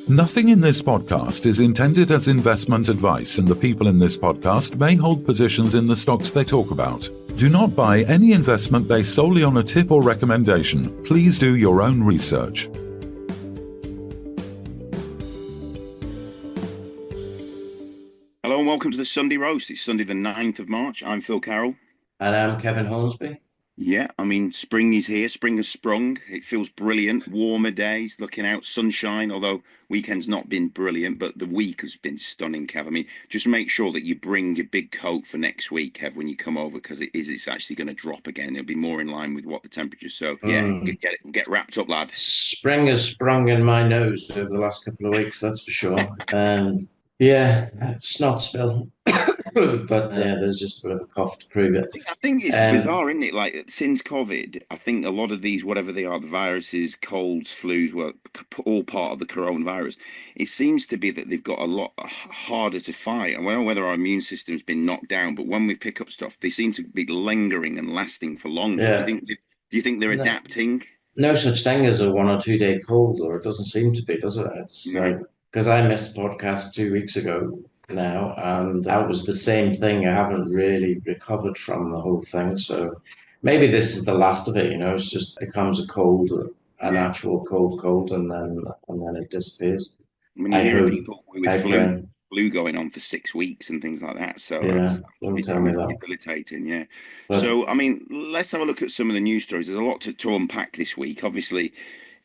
Nothing in this podcast is intended as investment advice, and the people in this podcast may hold positions in the stocks they talk about. Do not buy any investment based solely on a tip or recommendation. Please do your own research. Hello and welcome to the Sunday Roast. It's Sunday the 9th of March. I'm Phil Carroll. And I'm Kevin Hornsby. Yeah, I mean, spring is here. Spring has sprung. It feels brilliant. Warmer days, looking out, sunshine, although weekend's not been brilliant, but the week has been stunning, Kev. I mean, just make sure that you bring your big coat for next week, Kev, when you come over, because it's actually going to drop again. It'll be more in line with what the temperature. So, yeah, get wrapped up, lad. Spring has sprung in my nose over the last couple of weeks, that's for sure. And yeah, it's not spill. But there's just a bit of a cough to prove it. I think it's bizarre, isn't it? Like, since COVID, I think a lot of these, whatever they are, the viruses, colds, flus, were all part of the coronavirus. It seems to be that they've got a lot harder to fight. I don't know whether our immune system's been knocked down, but when we pick up stuff, they seem to be lingering and lasting for longer. Yeah. Do you think they're adapting? No such thing as a 1 or 2 day cold, or it doesn't seem to be, does it? It's like, because I missed a podcast 2 weeks ago now, and that was the same thing. I haven't really recovered from the whole thing, so maybe this is the last of it. It's just becomes a cold, an actual cold, and then it disappears. I mean, you hear people with flu going on for 6 weeks and things like that. So that's debilitating. Yeah. But, so, I mean, let's have a look at some of the news stories. There's a lot to unpack this week. Obviously,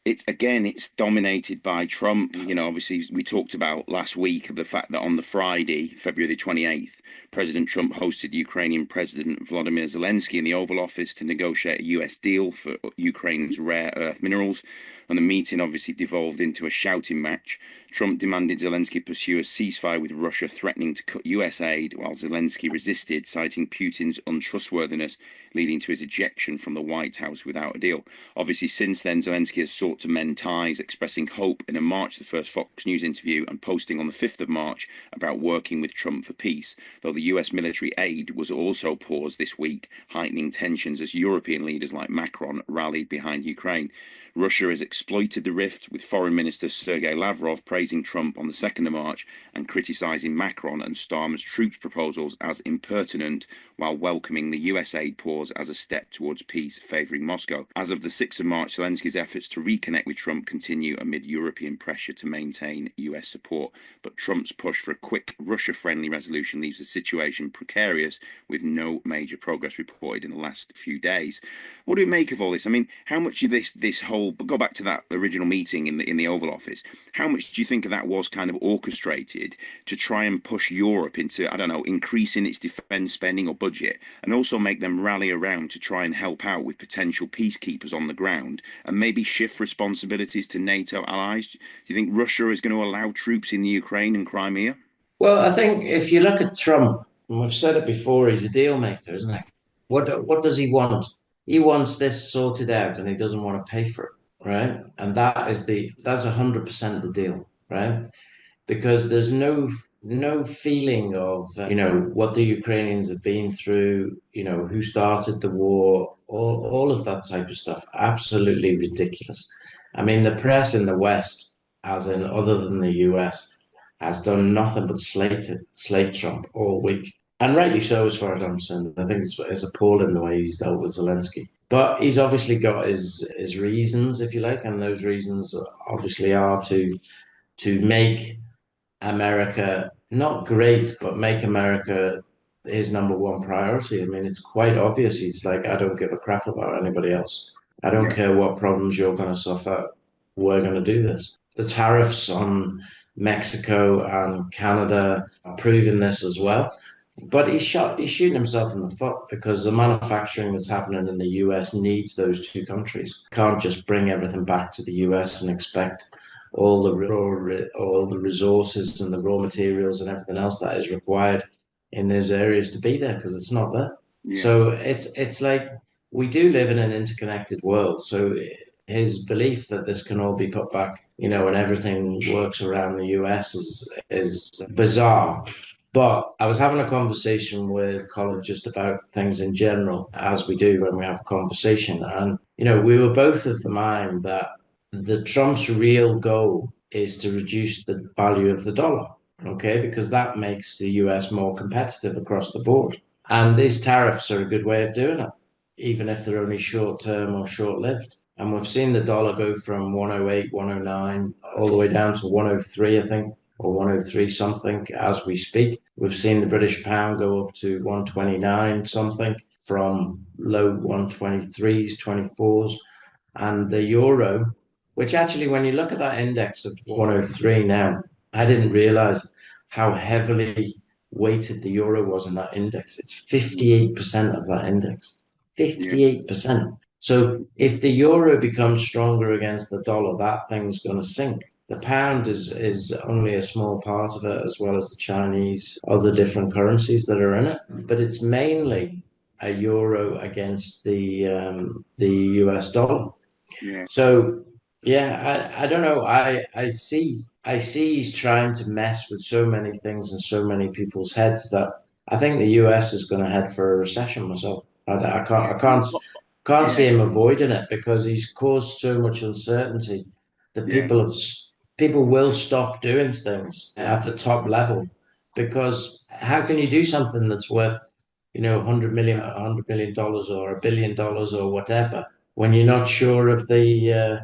it's dominated by Trump. Obviously, we talked about last week of the fact that on the Friday, February the 28th, President Trump hosted Ukrainian President Volodymyr Zelensky in the Oval Office to negotiate a US deal for Ukraine's rare earth minerals. And the meeting obviously devolved into a shouting match. Trump demanded Zelensky pursue a ceasefire with Russia, threatening to cut US aid, while Zelensky resisted, citing Putin's untrustworthiness, leading to his ejection from the White House without a deal. Obviously, since then, Zelensky has sought to mend ties, expressing hope in a March the 1st Fox News interview and posting on the 5th of March about working with Trump for peace, though the US military aid was also paused this week, heightening tensions as European leaders like Macron rallied behind Ukraine. Russia has exploited the rift, with Foreign Minister Sergei Lavrov praising Trump on the 2nd of March and criticising Macron and Starmer's troops proposals as impertinent, while welcoming the US aid pause as a step towards peace, favouring Moscow. As of the 6th of March, Zelensky's efforts to reconnect with Trump continue amid European pressure to maintain US support. But Trump's push for a quick Russia-friendly resolution leaves the situation precarious, with no major progress reported in the last few days. What do you make of all this? I mean, how much of this whole, but go back to that original meeting in the Oval Office, how much do you think of that was kind of orchestrated to try and push Europe into, I don't know, increasing its defence spending or budget, and also make them rally around to try and help out with potential peacekeepers on the ground, and maybe shift responsibilities to NATO allies? Do you think Russia is going to allow troops in the Ukraine and Crimea? Well, I think if you look at Trump, and we've said it before, he's a deal maker, isn't he? What does he want? He wants this sorted out, and he doesn't want to pay for it, right? And that's 100% the deal, right? Because there's no feeling of what the Ukrainians have been through, who started the war, all of that type of stuff. Absolutely ridiculous. I mean, the press in the West, as in other than the US, has done nothing but slate Trump all week. And rightly so, as far as I'm concerned. I think it's appalling the way he's dealt with Zelensky. But he's obviously got his reasons, if you like, and those reasons obviously are to make America not great, but make America his number one priority. I mean, it's quite obvious. He's like, I don't give a crap about anybody else. I don't care what problems you're going to suffer. We're going to do this. The tariffs on Mexico and Canada are proving this as well. But he's shooting himself in the foot, because the manufacturing that's happening in the US needs those two countries. Can't just bring everything back to the US and expect all the resources and the raw materials and everything else that is required in those areas to be there, because it's not there. Yeah. So it's like, we do live in an interconnected world. So his belief that this can all be put back, and everything works around the US is bizarre. But I was having a conversation with Colin just about things in general, as we do when we have a conversation. And, we were both of the mind that the Trump's real goal is to reduce the value of the dollar, okay? Because that makes the US more competitive across the board. And these tariffs are a good way of doing it, even if they're only short-term or short-lived. And we've seen the dollar go from 108, 109, all the way down to 103, I think, or 103 something as we speak. We've seen the British pound go up to 129 something from low 123s, 24s. And the euro, which actually, when you look at that index of 103 now, I didn't realize how heavily weighted the euro was in that index. It's 58% of that index. 58%. So if the euro becomes stronger against the dollar, that thing's going to sink. The pound is only a small part of it, as well as the Chinese, other different currencies that are in it. But it's mainly a euro against the US dollar. Yeah. So yeah, I don't know. I see he's trying to mess with so many things in so many people's heads that I think the US is going to head for a recession myself. I can't see him avoiding it because he's caused so much uncertainty that people will stop doing things at the top level, because how can you do something that's worth, $100 million or $1 billion or whatever when you're not sure of the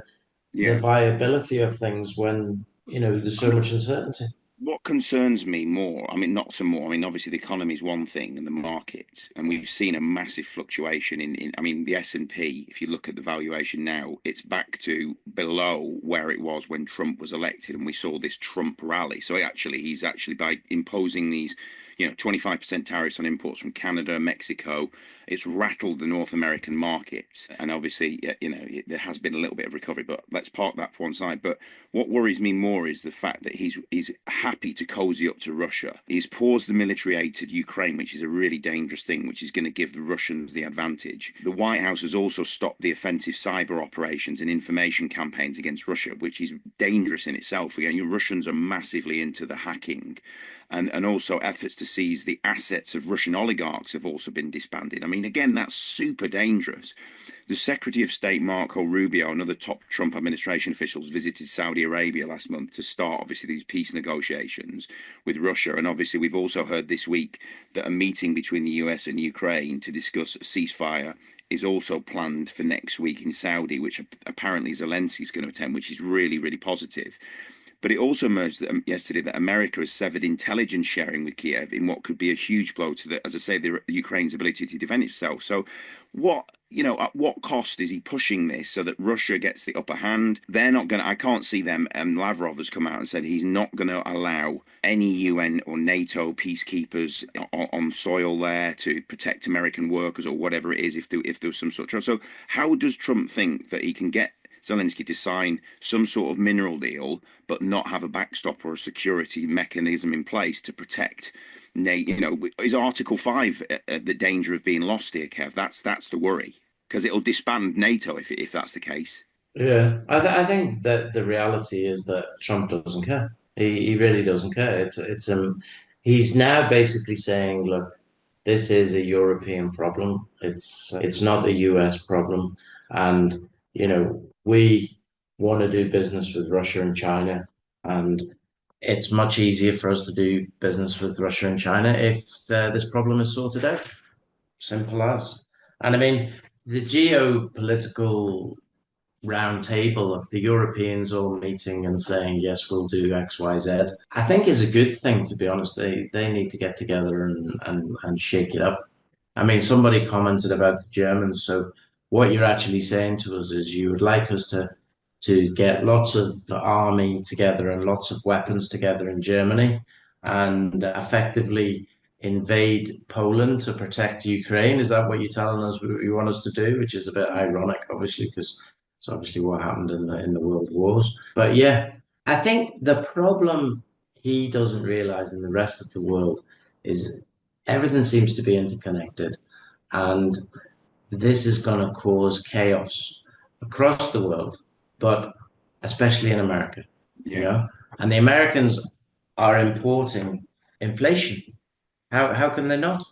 viability of things when there's so much uncertainty? What concerns me more, I mean, not some more, I mean, obviously the economy is one thing and the market, and we've seen a massive fluctuation in I mean, the S&P, if you look at the valuation now, it's back to below where it was when Trump was elected, and we saw this Trump rally. So he's actually, by imposing these 25% tariffs on imports from Canada, Mexico, it's rattled the North American market. And obviously, there has been a little bit of recovery, but let's park that for one side. But what worries me more is the fact that he's happy to cozy up to Russia. He's paused the military aid to Ukraine, which is a really dangerous thing, which is going to give the Russians the advantage. The White House has also stopped the offensive cyber operations and information campaigns against Russia, which is dangerous in itself. Again, your Russians are massively into the hacking. And also efforts to seize the assets of Russian oligarchs have also been disbanded. I mean, again, that's super dangerous. The Secretary of State, Marco Rubio, and other top Trump administration officials visited Saudi Arabia last month to start, obviously, these peace negotiations with Russia. And obviously, we've also heard this week that a meeting between the US and Ukraine to discuss a ceasefire is also planned for next week in Saudi, which apparently Zelensky is going to attend, which is really, really positive. But it also emerged yesterday that America has severed intelligence sharing with Kiev in what could be a huge blow to the, as I say, the Ukraine's ability to defend itself. So at what cost is he pushing this so that Russia gets the upper hand? They're not going to, I can't see them. Lavrov has come out and said he's not going to allow any UN or NATO peacekeepers on soil there to protect American workers or whatever it is, if there was some sort of. So how does Trump think that he can get Zelensky to sign some sort of mineral deal, but not have a backstop or a security mechanism in place to protect? Is Article 5 the danger of being lost here, Kev? That's the worry, because it'll disband NATO if that's the case. Yeah, I think that the reality is that Trump doesn't care. He really doesn't care. He's now basically saying, look, this is a European problem. It's not a US problem, and we want to do business with Russia and China, and it's much easier for us to do business with Russia and China if this problem is sorted out. Simple as. And I mean, the geopolitical round table of the Europeans all meeting and saying, yes, we'll do X, Y, Z, I think is a good thing, to be honest. They need to get together and shake it up. I mean, somebody commented about the Germans. So what you're actually saying to us is you would like us to get lots of the army together and lots of weapons together in Germany and effectively invade Poland to protect Ukraine. Is that what you're telling us you want us to do? Which is a bit ironic, obviously, because it's obviously what happened in the world wars. But yeah, I think the problem he doesn't realize in the rest of the world is everything seems to be interconnected, and this is going to cause chaos across the world, but especially in America, and the Americans are importing inflation. How can they not?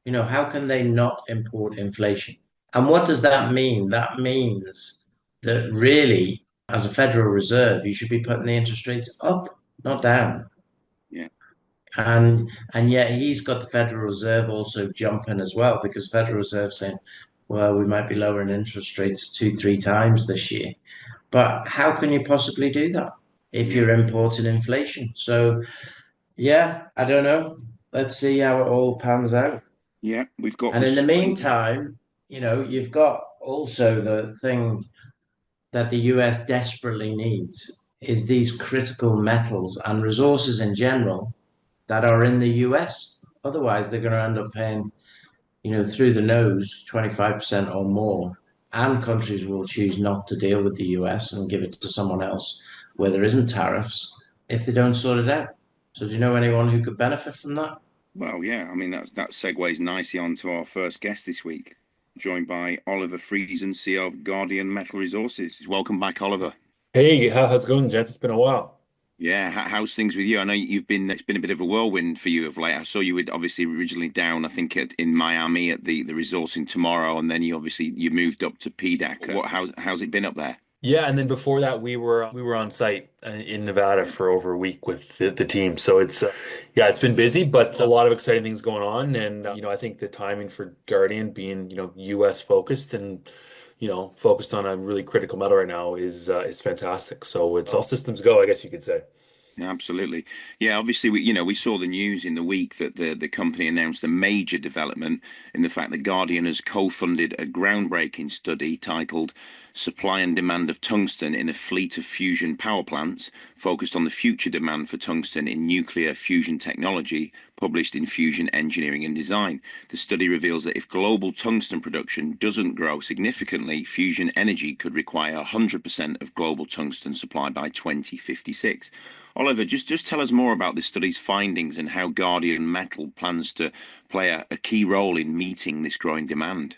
How can they not import inflation? And what does that mean? That means that really as a Federal Reserve, you should be putting the interest rates up, not down. Yeah. And yet he's got the Federal Reserve also jumping as well, because Federal Reserve saying, well, we might be lowering interest rates 2, 3 times this year. But how can you possibly do that if you're importing inflation? So yeah, I don't know. Let's see how it all pans out. Yeah, we've got And in the this. meantime, you've got also the thing that the US desperately needs is these critical metals and resources in general that are in the US. Otherwise, they're going to end up paying, through the nose, 25% or more. And countries will choose not to deal with the US and give it to someone else where there isn't tariffs if they don't sort it out. So, do you know anyone who could benefit from that? Well, yeah, I mean, that segues nicely onto our first guest this week, joined by Oliver Friesen, CEO of Guardian Metal Resources. Welcome back, Oliver. Hey, how's it going, gents? It's been a while. Yeah, how's things with you? I know it's been a bit of a whirlwind for you of late. I saw you were obviously originally down, I think, in Miami at the resourcing tomorrow, and then you moved up to PDAC. How's it been up there? Yeah, and then before that, we were on site in Nevada for over a week with the team. So it's been busy, but a lot of exciting things going on. And I think the timing for Guardian being U.S. focused and focused on a really critical metal right now is fantastic. So it's all systems go, I guess you could say. Yeah, absolutely. Yeah, obviously we saw the news in the week that the company announced a major development in the fact that Guardian has co-funded a groundbreaking study titled Supply and Demand of Tungsten in a Fleet of Fusion Power Plants, focused on the future demand for tungsten in nuclear fusion technology, published in Fusion Engineering and Design. The study reveals that if global tungsten production doesn't grow significantly, fusion energy could require 100% of global tungsten supply by 2056. Oliver, just tell us more about this study's findings and how Guardian Metal plans to play a key role in meeting this growing demand.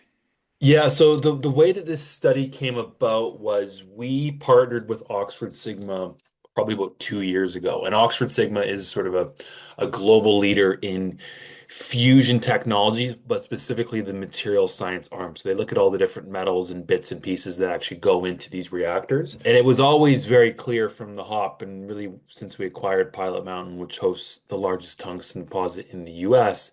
Yeah, so the way that this study came about was we partnered with Oxford Sigma probably about 2 years ago. And Oxford Sigma is sort of a global leader in fusion technology, but specifically the material science arm. So they look at all the different metals and bits and pieces that actually go into these reactors. And it was always very clear from the hop, and really since we acquired Pilot Mountain, which hosts the largest tungsten deposit in the US,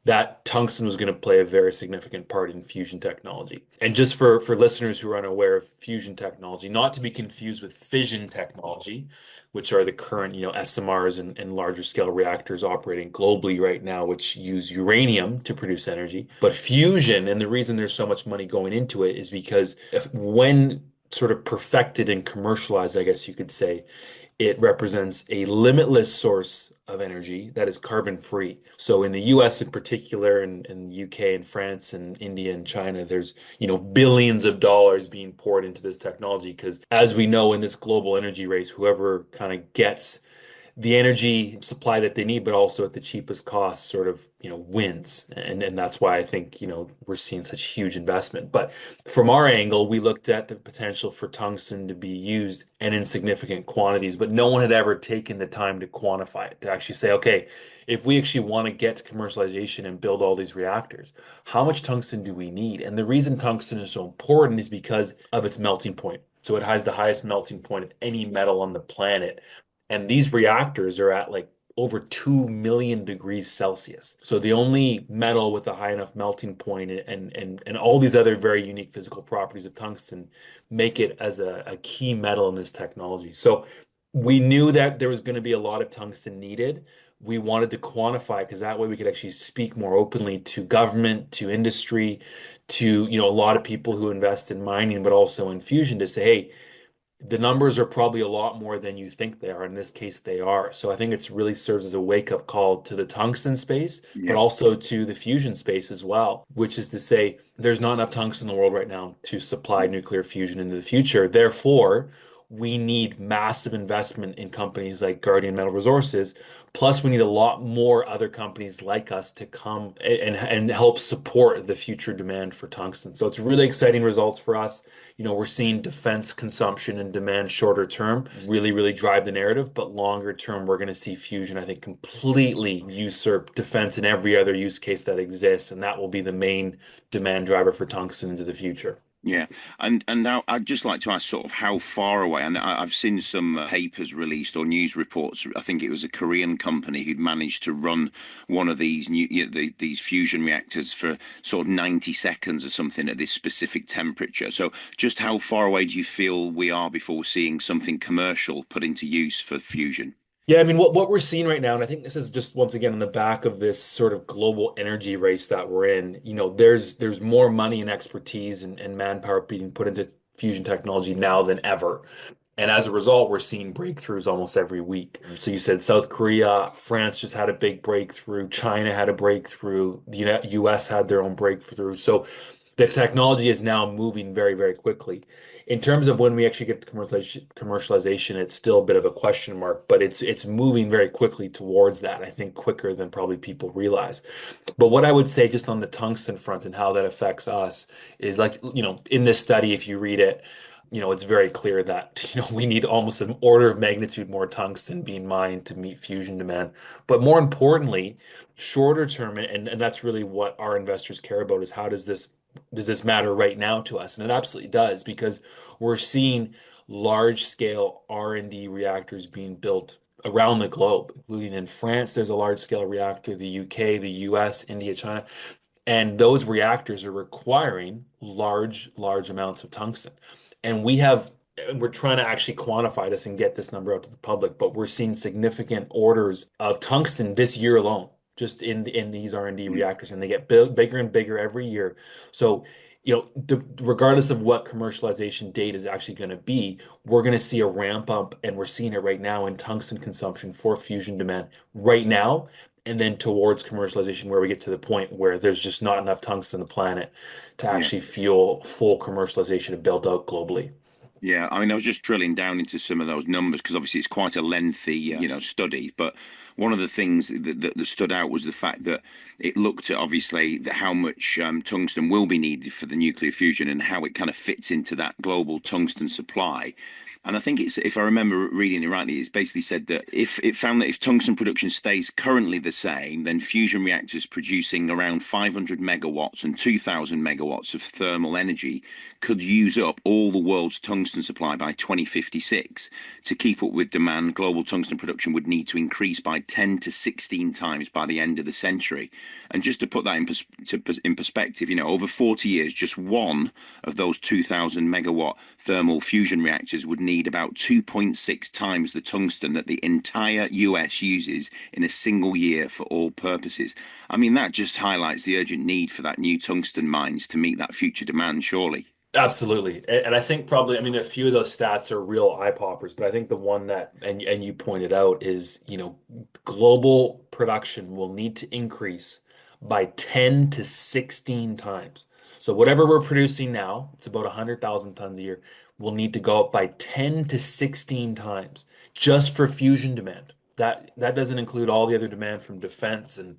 that tungsten was going to play a very significant part in fusion technology. And just for listeners who are unaware of fusion technology, not to be confused with fission technology, which are the current, SMRs and larger scale reactors operating globally right now, which use uranium to produce energy. But fusion, and the reason there's so much money going into it is because when sort of perfected and commercialized, I guess you could say, it represents a limitless source of energy that is carbon free. So in the US in particular, and UK and France and India and China, there's, billions of dollars being poured into this technology because as we know in this global energy race, whoever kind of gets the energy supply that they need, but also at the cheapest cost sort of, wins. And that's why I think, we're seeing such huge investment. But from our angle, we looked at the potential for tungsten to be used and in significant quantities, but no one had ever taken the time to quantify it, to actually say, okay, if we actually want to get to commercialization and build all these reactors, how much tungsten do we need? And the reason tungsten is so important is because of its melting point. So it has the highest melting point of any metal on the planet. And these reactors are at like over 2 million degrees Celsius. So the only metal with a high enough melting point and all these other very unique physical properties of tungsten make it as a key metal in this technology. So we knew that there was going to be a lot of tungsten needed. We wanted to quantify because that way we could actually speak more openly to government, to industry, to a lot of people who invest in mining, but also in fusion to say, hey, the numbers are probably a lot more than you think they are. In this case, they are. So I think it's really serves as a wake-up call to the tungsten space, but also to the fusion space as well, which is to say there's not enough tungsten in the world right now to supply nuclear fusion into the future. Therefore, we need massive investment in companies like Guardian Metal Resources. Plus, we need a lot more other companies like us to come and help support the future demand for tungsten. So it's really exciting results for us. We're seeing defense consumption and demand shorter term really, really drive the narrative, but longer term, we're going to see fusion, I think, completely usurp defense and every other use case that exists. And that will be the main demand driver for tungsten into the future. Yeah, and now I'd just like to ask sort of how far away, and I've seen some papers released or news reports. I think it was a Korean company who'd managed to run one of these these fusion reactors for sort of 90 seconds or something at this specific temperature. So just how far away do you feel we are before we're seeing something commercial put into use for fusion? Yeah, I mean, what we're seeing right now, and I think this is just once again on the back of this sort of global energy race that we're in, there's more money and expertise and manpower being put into fusion technology now than ever. And as a result, we're seeing breakthroughs almost every week. So you said South Korea, France just had a big breakthrough, China had a breakthrough, the US had their own breakthrough. So the technology is now moving very, very quickly. In terms of when we actually get to commercialization, it's still a bit of a question mark, but it's moving very quickly towards that. I think quicker than probably people realize. But what I would say just on the tungsten front and how that affects us is like, in this study, if you read it, it's very clear that, we need almost an order of magnitude more tungsten being mined to meet fusion demand. But more importantly, shorter term, and that's really what our investors care about is how does this matter right now to us? And it absolutely does because we're seeing large scale R&D reactors being built around the globe, including in France, there's a large scale reactor, the UK, the US, India, China. And those reactors are requiring large amounts of tungsten. And we're trying to actually quantify this and get this number out to the public, but we're seeing significant orders of tungsten this year alone, just in these R&D reactors, and they get bigger and bigger every year. So, regardless of what commercialization date is actually going to be, we're going to see a ramp up, and we're seeing it right now in tungsten consumption for fusion demand right now and then towards commercialization where we get to the point where there's just not enough tungsten on the planet to Yeah. actually fuel full commercialization and build out globally. Yeah, I mean, I was just drilling down into some of those numbers because obviously it's quite a lengthy, study. But one of the things that stood out was the fact that it looked at obviously how much tungsten will be needed for the nuclear fusion and how it kind of fits into that global tungsten supply. And I think it's, if I remember reading it rightly, it's basically said that if it found that if tungsten production stays currently the same, then fusion reactors producing around 500 megawatts and 2,000 megawatts of thermal energy could use up all the world's tungsten supply by 2056. To keep up with demand, global tungsten production would need to increase by 10 to 16 times by the end of the century. And just to put that in perspective, over 40 years, just one of those 2,000 megawatt thermal fusion reactors would need about 2.6 times the tungsten that the entire US uses in a single year for all purposes. I mean, that just highlights the urgent need for that new tungsten mines to meet that future demand, surely. Absolutely. And I think probably, I mean, a few of those stats are real eye poppers, but I think the one that, and you pointed out is, global production will need to increase by 10 to 16 times. So whatever we're producing now, it's about 100,000 tons a year, will need to go up by 10 to 16 times just for fusion demand. That doesn't include all the other demand from defense and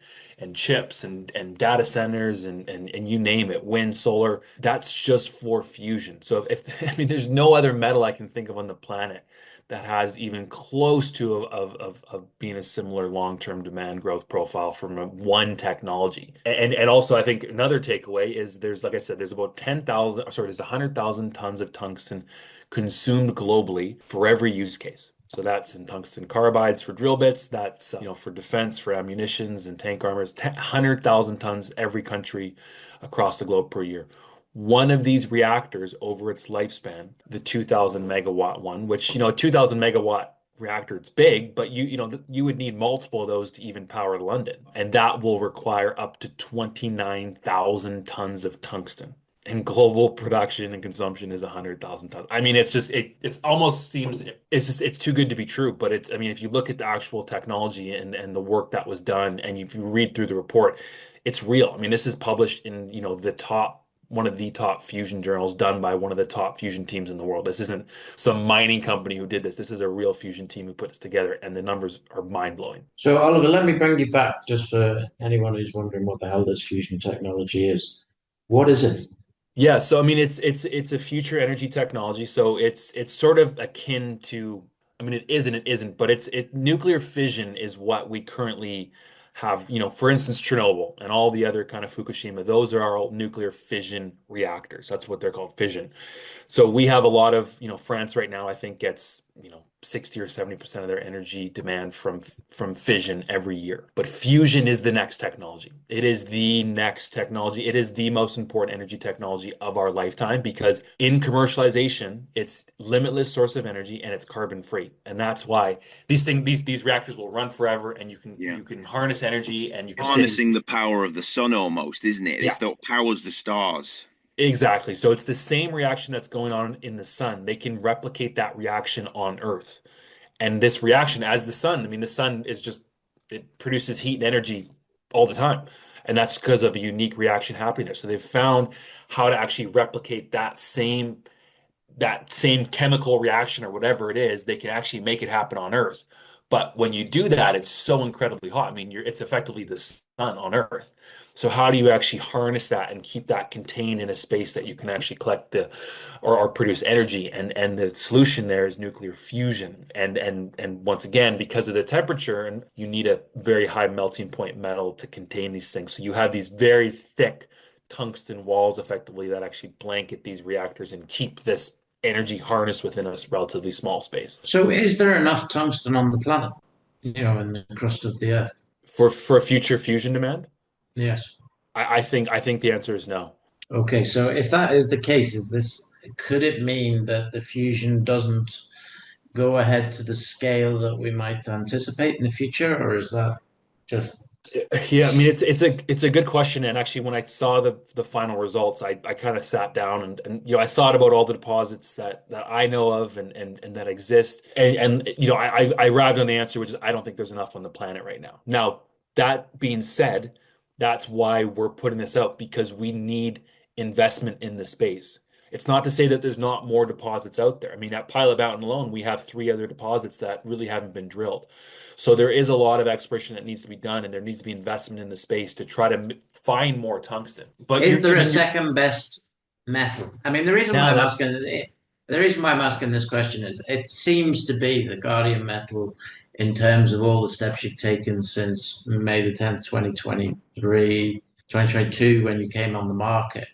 chips and data centers and you name it, wind, solar. That's just for fusion. So I mean, there's no other metal I can think of on the planet that has even close to of being a similar long-term demand growth profile from one technology. And also, I think another takeaway is like I said, there's about 100,000 tons of tungsten consumed globally for every use case. So that's in tungsten carbides for drill bits. That's for defense, for ammunitions and tank armors. 100,000 tons every country across the globe per year. One of these reactors over its lifespan, the 2,000 megawatt one, which a 2,000 megawatt reactor, it's big, but you would need multiple of those to even power London, and that will require up to 29,000 tons of tungsten. And global production and consumption is 100,000 tons. I mean, it almost seems it's too good to be true. But I mean, if you look at the actual technology and the work that was done, and if you read through the report, it's real. I mean, this is published in one of the top fusion journals done by one of the top fusion teams in the world. This isn't some mining company who did this. This is a real fusion team who put this together, and the numbers are mind blowing. So, Oliver, let me bring you back just for anyone who's wondering what the hell this fusion technology is. What is it? Yeah, so I mean it's a future energy technology. So it's sort of akin to, I mean it is and it isn't, but nuclear fission is what we currently have, for instance, Chernobyl and all the other kind of Fukushima, those are all nuclear fission reactors. That's what they're called, fission. So we have a lot of, France right now, I think gets, 60 or 70% of their energy demand from fission every year. But fusion is the next technology. It is the next technology. It is the most important energy technology of our lifetime because in commercialization, it's limitless source of energy and it's carbon free. And that's why these reactors will run forever and you can harness energy and you can harnessing the power of the sun almost, isn't it? Yeah. It's that powers the stars. Exactly. So it's the same reaction that's going on in the sun. They can replicate that reaction on Earth. And this reaction, as the sun, I mean, the sun is just, it produces heat and energy all the time. And that's because of a unique reaction happening there. So they've found how to actually replicate that same chemical reaction or whatever it is. They can actually make it happen on Earth. But when you do that, it's so incredibly hot. I mean, it's effectively the sun on Earth. So how do you actually harness that and keep that contained in a space that you can actually collect or produce energy? And the solution there is nuclear fusion. And once again, because of the temperature, and you need a very high melting point metal to contain these things. So you have these very thick tungsten walls effectively that actually blanket these reactors and keep this energy harnessed within a relatively small space. So is there enough tungsten on the planet, in the crust of the Earth? For future fusion demand? Yes. I think the answer is no. Okay, so if that is the case, could it mean that the fusion doesn't go ahead to the scale that we might anticipate in the future, or is that just Yeah, I mean it's a good question. And actually when I saw the final results, I kind of sat down and I thought about all the deposits that I know of and that exist. And I arrived on the answer, which is I don't think there's enough on the planet right now. Now, that being said, that's why we're putting this out because we need investment in the space. It's not to say that there's not more deposits out there. I mean, at Pilot Mountain alone, we have 3 other deposits that really haven't been drilled. So there is a lot of exploration that needs to be done, and there needs to be investment in the space to try to find more tungsten. But is there a second best metal? I mean, the reason why I'm asking this question is it seems to be the guardian metal in terms of all the steps you've taken since May the 10th, 2023, 2022, when you came on the market.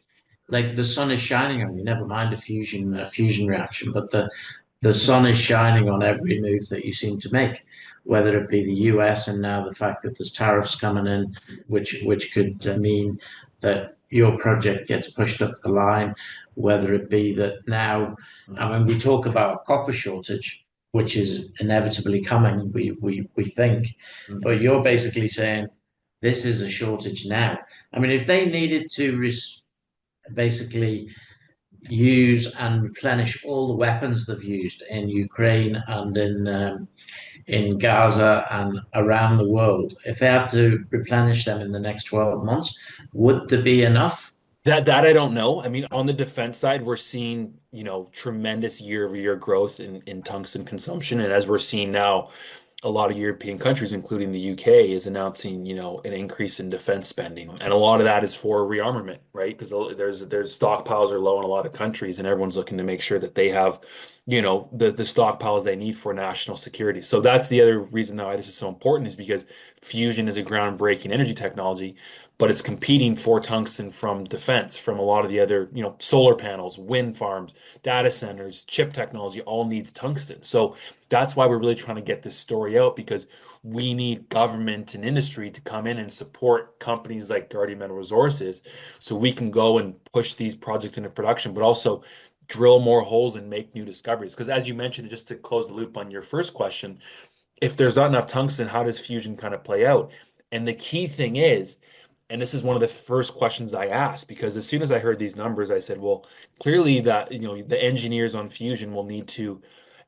Like the sun is shining on you, never mind a fusion reaction, but the sun is shining on every move that you seem to make, whether it be the US and now the fact that there's tariffs coming in, which could mean that your project gets pushed up the line, whether it be that now, I mean, we talk about a copper shortage, which is inevitably coming, we think, but you're basically saying this is a shortage now. I mean, if they needed to basically use and replenish all the weapons they've used in Ukraine and in Gaza and around the world, if they had to replenish them in the next 12 months, would there be enough? That I don't know. I mean, on the defense side, we're seeing, tremendous year-over-year growth in tungsten consumption. And as we're seeing now, a lot of European countries, including the UK, is announcing, an increase in defense spending. And a lot of that is for rearmament, right? Because there's stockpiles are low in a lot of countries, and everyone's looking to make sure that they have, the stockpiles they need for national security. So that's the other reason why this is so important is because fusion is a groundbreaking energy technology, but it's competing for tungsten from defense, from a lot of the other, solar panels, wind farms, data centers, chip technology all needs tungsten. So that's why we're really trying to get this story out because we need government and industry to come in and support companies like Guardian Metal Resources so we can go and push these projects into production, but also drill more holes and make new discoveries. Because as you mentioned, just to close the loop on your first question, if there's not enough tungsten, how does fusion kind of play out? And the key thing is, and this is one of the first questions I asked, because as soon as I heard these numbers, I said, well, clearly that, the engineers on fusion will need to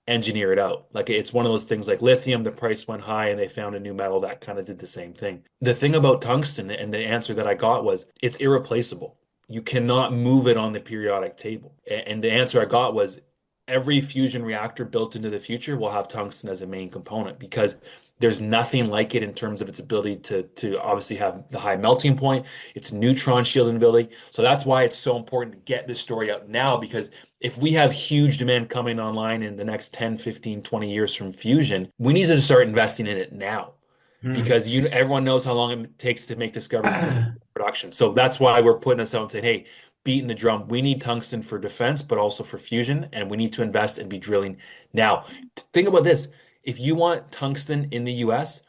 engineer it out. Like it's one of those things like lithium, the price went high and they found a new metal that kind of did the same thing. The thing about tungsten and the answer that I got was it's irreplaceable. You cannot move it on the periodic table. And the answer I got was every fusion reactor built into the future will have tungsten as a main component because there's nothing like it in terms of its ability to obviously have the high melting point, its neutron shielding ability. So that's why it's so important to get this story out now, because if we have huge demand coming online in the next 10, 15, 20 years from fusion, we need to start investing in it now. because everyone knows how long it takes to make discoveries and put them into production. So that's why we're putting us out and saying, hey, beating the drum. We need tungsten for defense, but also for fusion, and we need to invest and be drilling now. Think about this. If you want tungsten in the US,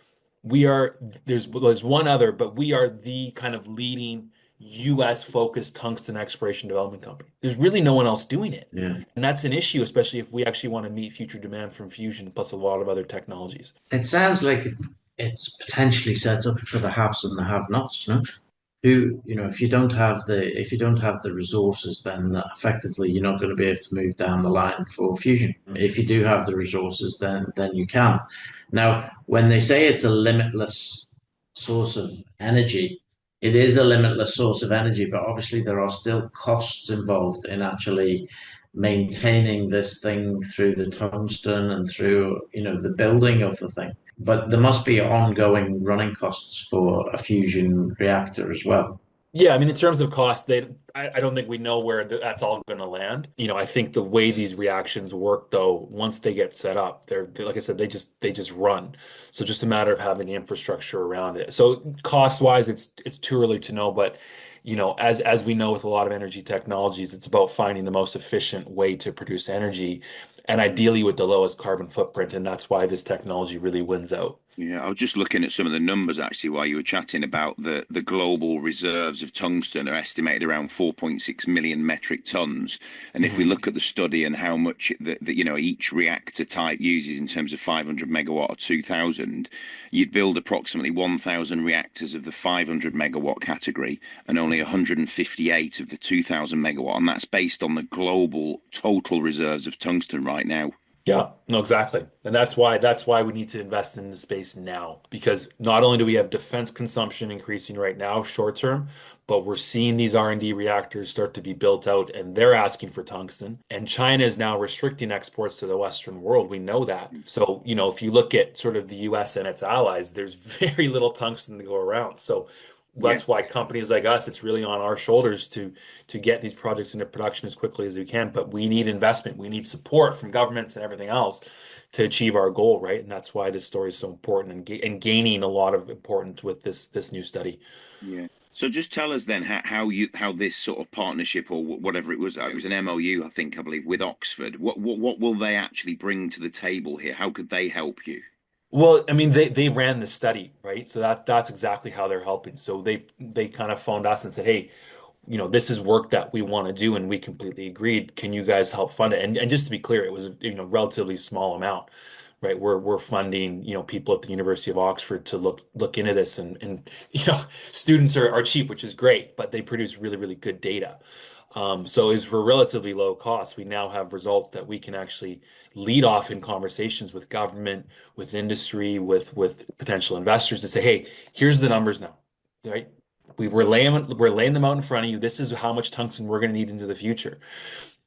we are there's one other, but we are the kind of leading US focused tungsten exploration development company. There's really no one else doing it. Yeah. And that's an issue, especially if we actually want to meet future demand from fusion plus a lot of other technologies. It sounds like it's potentially set up for the haves and the have-nots, no? Who, if you don't have the resources, then effectively you're not going to be able to move down the line for fusion. If you do have the resources, then you can. Now, when they say it's a limitless source of energy, it is a limitless source of energy, but obviously there are still costs involved in actually maintaining this thing through the tungsten and through, the building of the thing. But there must be ongoing running costs for a fusion reactor as well. Yeah, I mean, in terms of cost, I don't think we know where that's all going to land. I think the way these reactions work, though, once they get set up, they're like I said, they just run. So just a matter of having the infrastructure around it. So cost-wise, it's too early to know, but as we know with a lot of energy technologies, it's about finding the most efficient way to produce energy, and ideally with the lowest carbon footprint, and that's why this technology really wins out. Yeah, I was just looking at some of the numbers actually while you were chatting about the global reserves of tungsten are estimated around 4.6 million metric tons. And if we look at the study and how much each reactor type uses in terms of 500 megawatt or 2000, you'd build approximately 1,000 reactors of the 500 megawatt category and only 158 of the 2000 megawatt. And that's based on the global total reserves of tungsten right now. Yeah, no, exactly. And that's why we need to invest in the space now, because not only do we have defense consumption increasing right now short term, but we're seeing these R&D reactors start to be built out and they're asking for tungsten. And China is now restricting exports to the Western world. We know that. So, if you look at sort of the US and its allies, there's very little tungsten to go around. So that's why companies like us, it's really on our shoulders to get these projects into production as quickly as we can. But we need investment, we need support from governments and everything else to achieve our goal, right? And that's why this story is so important and gaining a lot of importance with this new study. Yeah. So just tell us then how this sort of partnership or whatever it was an MOU, I believe, with Oxford. What will they actually bring to the table here? How could they help you? Well, I mean, they ran the study, right? So that's exactly how they're helping. So they kind of phoned us and said, hey, this is work that we want to do, and we completely agreed. Can you guys help fund it? And just to be clear, it was a relatively small amount, right? We're funding people at the University of Oxford to look into this, and students are cheap, which is great, but they produce really really good data. So is for relatively low cost, we now have results that we can actually lead off in conversations with government, with industry, with potential investors to say, hey, here's the numbers now, right? We're laying them out in front of you. This is how much tungsten we're going to need into the future.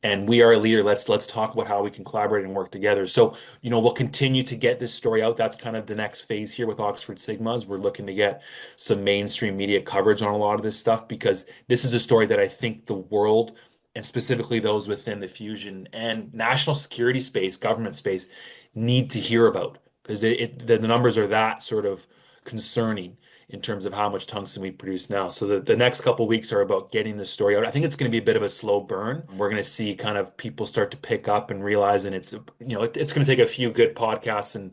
And we are a leader. Let's talk about how we can collaborate and work together. So, we'll continue to get this story out. That's kind of the next phase here with Oxford Sigma, is we're looking to get some mainstream media coverage on a lot of this stuff, because this is a story that I think the world, and specifically those within the fusion and national security space, government space, need to hear about, because the numbers are that sort of concerning in terms of how much tungsten we produce now. So the next couple of weeks are about getting this story out. I think it's going to be a bit of a slow burn. We're going to see kind of people start to pick up and realize, and it's going to take a few good podcasts and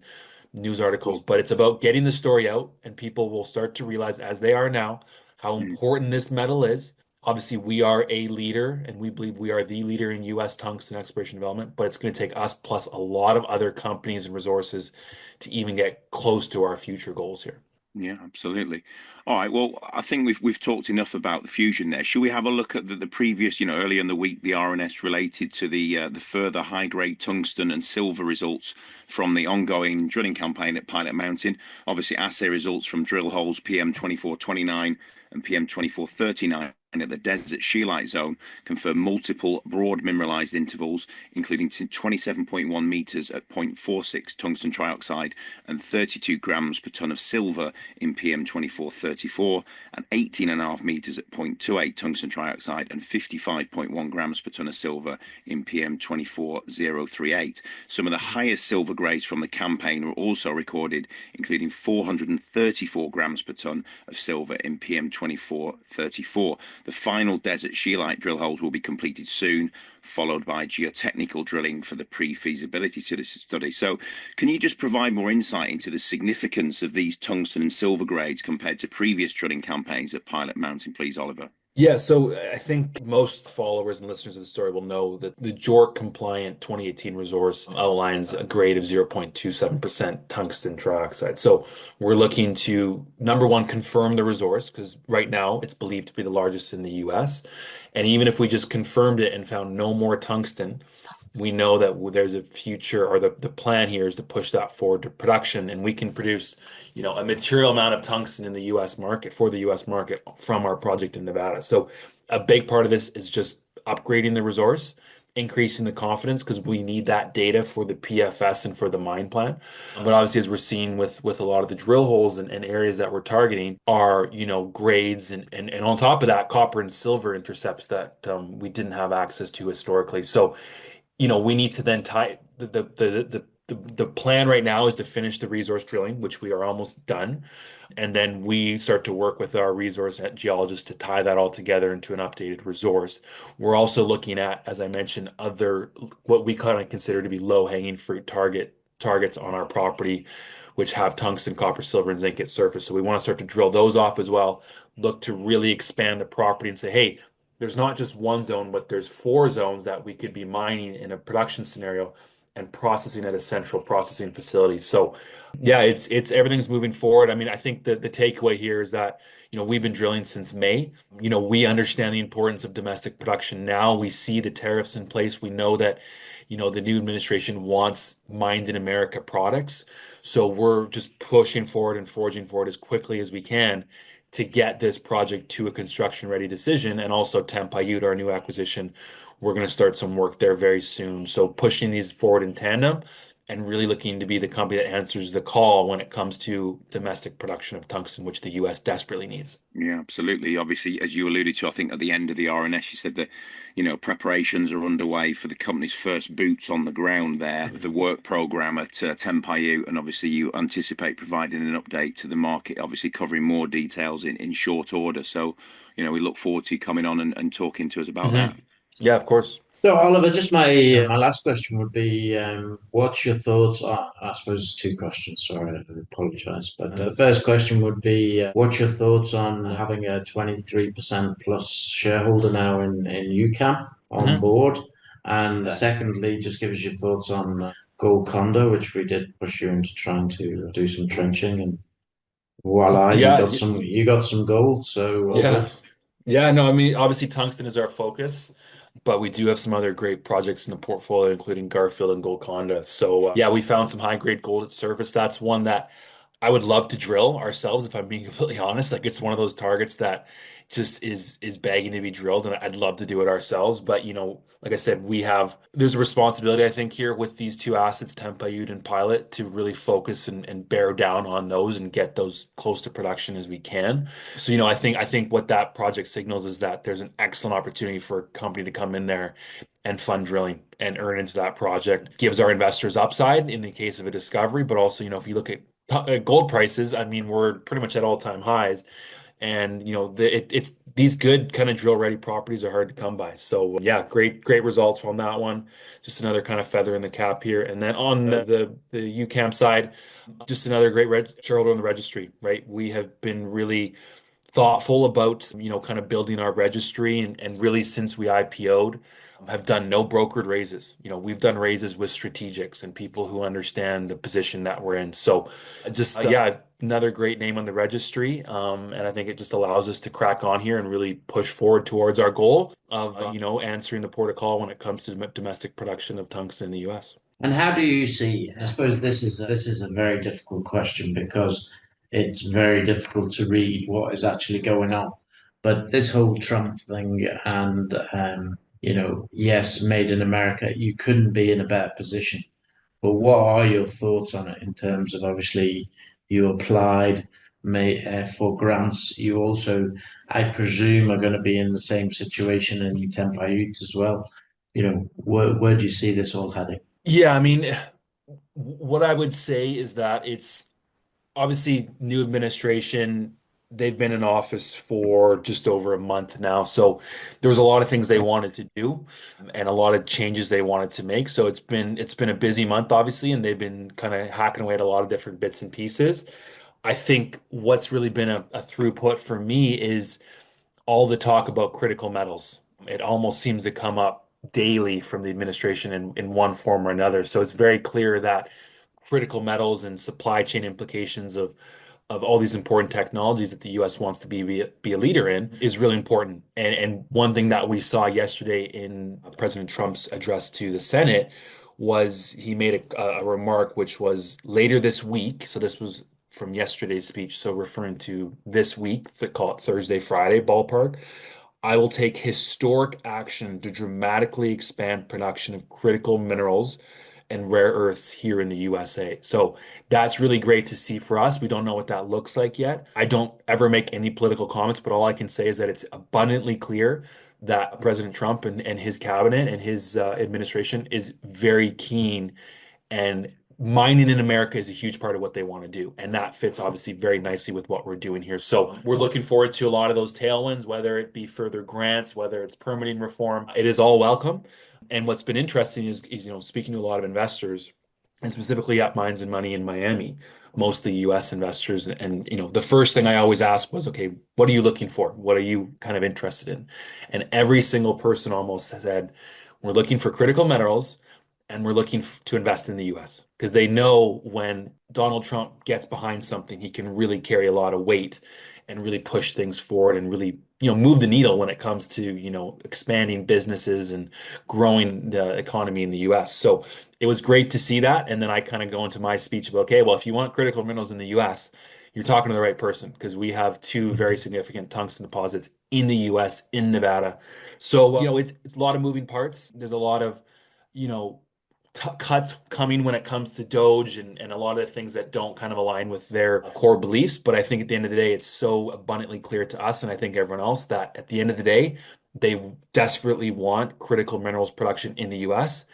news articles, but it's about getting the story out, and people will start to realize, as they are now, how important this metal is. Obviously, we are a leader, and we believe we are the leader in U.S. tungsten exploration development, but it's going to take us plus a lot of other companies and resources to even get close to our future goals here. Yeah, absolutely. All right. Well, I think we've talked enough about the fusion there. Should we have a look at the previous, earlier in the week, the RNS related to the further high grade tungsten and silver results from the ongoing drilling campaign at Pilot Mountain? Obviously, assay results from drill holes PM 2429 and PM 2439 at the desert scheelite zone confirmed multiple broad mineralized intervals, including 27.1 meters at 0.46 tungsten trioxide and 32 grams per ton of silver in PM2434, and 18.5 meters at 0.28 tungsten trioxide and 55.1 grams per ton of silver in PM24038. Some of the highest silver grades from the campaign were also recorded, including 434 grams per ton of silver in PM2434. The final desert scheelite drill holes will be completed soon, followed by geotechnical drilling for the pre-feasibility study. So can you just provide more insight into the significance of these tungsten and silver grades compared to previous drilling campaigns at Pilot Mountain, please, Oliver? Yeah, so I think most followers and listeners of the story will know that the JORC compliant 2018 resource outlines a grade of 0.27% tungsten trioxide. So we're looking to, number one, confirm the resource, because right now it's believed to be the largest in the US. And even if we just confirmed it and found no more tungsten, we know that there's a future, or the plan here is to push that forward to production, and we can produce, a material amount of tungsten in the US market, for the US market, from our project in Nevada. So a big part of this is just upgrading the resource, increasing the confidence, because we need that data for the PFS and for the mine plan. But obviously, as we're seeing with a lot of the drill holes and areas that we're targeting are, grades and on top of that, copper and silver intercepts that we didn't have access to historically. So we need to then tie the plan right now is to finish the resource drilling, which we are almost done. And then we start to work with our resource geologists to tie that all together into an updated resource. We're also looking at, as I mentioned, other what we kind of consider to be low-hanging fruit targets on our property, which have tungsten, copper, silver, and zinc at surface. So we want to start to drill those off as well, look to really expand the property and say, hey, there's not just one zone, but there's 4 zones that we could be mining in a production scenario and processing at a central processing facility. So yeah, it's everything's moving forward. I mean, I think that the takeaway here is that, we've been drilling since May. We understand the importance of domestic production now. We see the tariffs in place. We know that, the new administration wants mined in America products. So we're just pushing forward and forging forward as quickly as we can to get this project to a construction-ready decision. And also Tampayud, our new acquisition, we're going to start some work there very soon. So pushing these forward in tandem and really looking to be the company that answers the call when it comes to domestic production of tungsten, which the US desperately needs. Yeah, absolutely. Obviously, as you alluded to, I think at the end of the RNS, you said that, preparations are underway for the company's first boots on the ground there, the work program at Tampayud, and obviously you anticipate providing an update to the market, obviously covering more details in short order. So, we look forward to you coming on and talking to us about that. Yeah, of course. So, Oliver, just my last question would be, what's your thoughts on, I suppose it's 2 questions, sorry, I apologize. But the first question would be, what's your thoughts on having a 23% plus shareholder now in UCAM on board? And secondly, just give us your thoughts on Golconda, which we did push you into trying to do some trenching, and voila, you got some gold, so well done. Yeah, no, I mean, obviously tungsten is our focus, but we do have some other great projects in the portfolio, including Garfield and Golconda. So yeah, we found some high-grade gold at surface. That's one that I would love to drill ourselves, if I'm being completely honest. Like, it's one of those targets that just is begging to be drilled, and I'd love to do it ourselves. But like I said, there's a responsibility, I think, here with these 2 assets, Tampayud and Pilot, to really focus and bear down on those and get those close to production as we can. So I think what that project signals is that there's an excellent opportunity for a company to come in there and fund drilling and earn into that project. Gives our investors upside in the case of a discovery, but also, if you look at gold prices, I mean, we're pretty much at all-time highs, and it's these good kind of drill-ready properties are hard to come by. So yeah, great results from that one. Just another kind of feather in the cap here. And then on the UCAM side, just another great shareholder on the registry, right? We have been really thoughtful about kind of building our registry, and really since we IPO'd, have done no brokered raises. We've done raises with strategics and people who understand the position that we're in. So just yeah, another great name on the registry, and I think it just allows us to crack on here and really push forward towards our goal of answering the port of call when it comes to domestic production of tungsten in the US. And how do you see? I suppose this is a very difficult question, because it's very difficult to read what is actually going on. But this whole Trump thing and, yes, made in America, you couldn't be in a better position. But what are your thoughts on it in terms of obviously you applied for grants? You also, I presume, are going to be in the same situation in Tempayut as well. Where do you see this all heading? Yeah, I mean, what I would say is that it's obviously new administration. They've been in office for just over a month now. So there was a lot of things they wanted to do and a lot of changes they wanted to make. So it's been a busy month, obviously, and they've been kind of hacking away at a lot of different bits and pieces. I think what's really been a throughput for me is all the talk about critical metals. It almost seems to come up daily from the administration in one form or another. So it's very clear that critical metals and supply chain implications of all these important technologies that the US wants to be a leader in is really important. And one thing that we saw yesterday in President Trump's address to the Senate was he made a remark which was later this week. So this was from yesterday's speech. So referring to this week, they call it Thursday, Friday ballpark. I will take historic action to dramatically expand production of critical minerals and rare earths here in the USA. So that's really great to see for us. We don't know what that looks like yet. I don't ever make any political comments, but all I can say is that it's abundantly clear that President Trump and his cabinet and his administration is very keen, and mining in America is a huge part of what they want to do. And that fits obviously very nicely with what we're doing here. So we're looking forward to a lot of those tailwinds, whether it be further grants, whether it's permitting reform. It is all welcome. And what's been interesting is speaking to a lot of investors, and specifically at Mines and Money in Miami, mostly US investors. And the first thing I always ask was, okay, what are you looking for? What are you kind of interested in? And every single person almost said, we're looking for critical minerals and we're looking to invest in the US because they know when Donald Trump gets behind something, he can really carry a lot of weight and really push things forward and really, move the needle when it comes to, expanding businesses and growing the economy in the US. So it was great to see that. And then I kind of go into my speech about, okay, well, if you want critical minerals in the US, you're talking to the right person because we have two very significant tungsten deposits in the US, in Nevada. So, it's a lot of moving parts. There's a lot of, you know, cuts coming when it comes to Doge and a lot of the things that don't kind of align with their core beliefs. But I think at the end of the day, it's so abundantly clear to us, and I think everyone else, that at the end of the day, they desperately want critical minerals production in the US.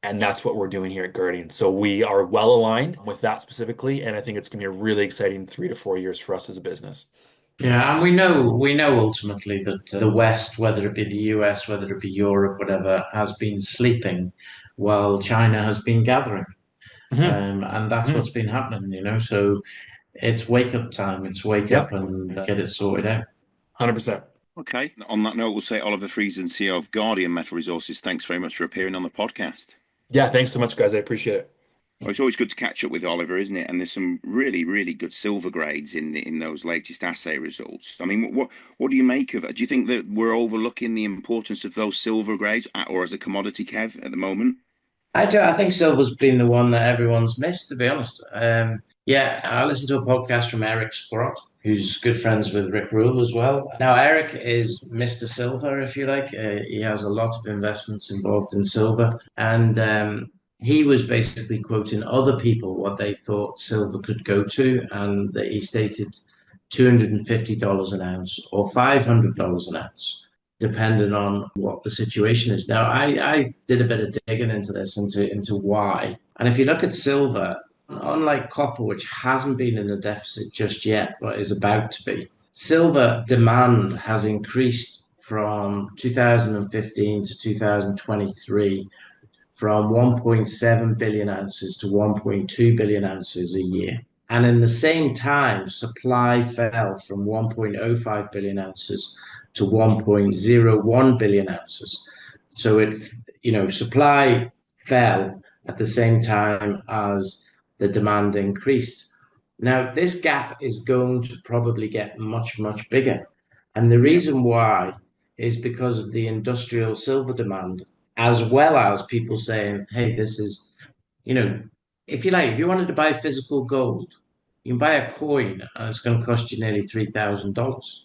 And that's what we're doing here at Guardian. So we are well aligned with that specifically. And I think it's going to be a really exciting 3 to 4 years for us as a business. Yeah, and we know ultimately that the West, whether it be the US, whether it be Europe, whatever, has been sleeping while China has been gathering. Hmm. And that's what's been happening. So it's wake up time. It's wake up Yep. and get it sorted out. 100%. Okay. On that note, we'll say Oliver Friesen, CEO of Guardian Metal Resources. Thanks very much for appearing on the podcast. Yeah, thanks so much, guys. I appreciate it. Well, it's always good to catch up with Oliver, isn't it? And there's some really, really good silver grades in those latest assay results. I mean, what do you make of it? Do you think that we're overlooking the importance of those silver grades, or as a commodity, Kev, at the moment? I do. I think silver's been the one that everyone's missed, to be honest. Yeah, I listened to a podcast from Eric Sprott, who's good friends with Rick Rule as well. Now, Eric is Mr. Silver, if you like. He has a lot of investments involved in silver. And he was basically quoting other people what they thought silver could go to. And that he stated $250 an ounce or $500 an ounce, depending on what the situation is. Now, I did a bit of digging into this, into why. And if you look at silver, unlike copper, which hasn't been in a deficit just yet, but is about to be, silver demand has increased from 2015 to 2023 from 1.7 billion ounces to 1.2 billion ounces a year. And in the same time, supply fell from 1.05 billion ounces to 1.01 billion ounces. So supply fell at the same time as the demand increased. Now, this gap is going to probably get much, much bigger. And the reason why is because of the industrial silver demand, as well as people saying, hey, this is, if you wanted to buy physical gold, you can buy a coin and it's going to cost you nearly $3,000.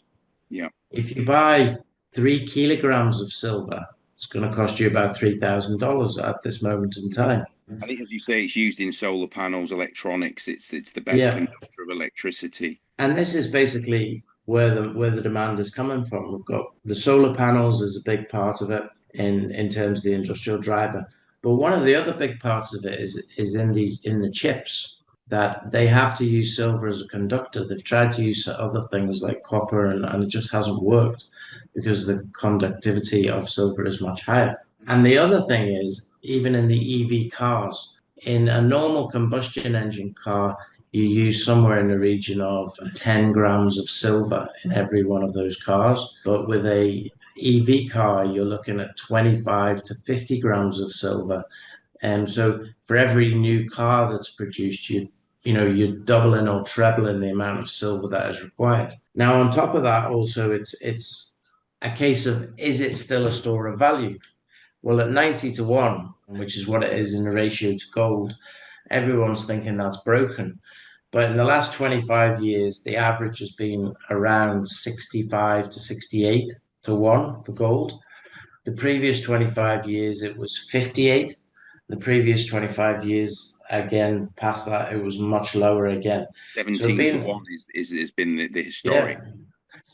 Yeah. If you buy 3 kilograms of silver, it's going to cost you about $3,000 at this moment in time. I think, as you say, it's used in solar panels, electronics. It's the best Yeah. conductor of electricity. And this is basically where the demand is coming from. We've got the solar panels is a big part of it in terms of the industrial driver. But one of the other big parts of it is in the chips, that they have to use silver as a conductor. They've tried to use other things like copper, and it just hasn't worked because the conductivity of silver is much higher. And the other thing is, even in the EV cars, in a normal combustion engine car, you use somewhere in the region of 10 grams of silver in every one of those cars. But with a EV car, you're looking at 25 to 50 grams of silver. And so for every new car that's produced, you're doubling or trebling the amount of silver that is required. Now, on top of that, also, it's a case of, is it still a store of value? Well, at 90-1, which is what it is in the ratio to gold, everyone's thinking that's broken. But in the last 25 years, the average has been around 65-68-1 for gold. The previous 25 years, it was 58. The previous 25 years, again, past that, it was much lower again. 17-1 has been the historic.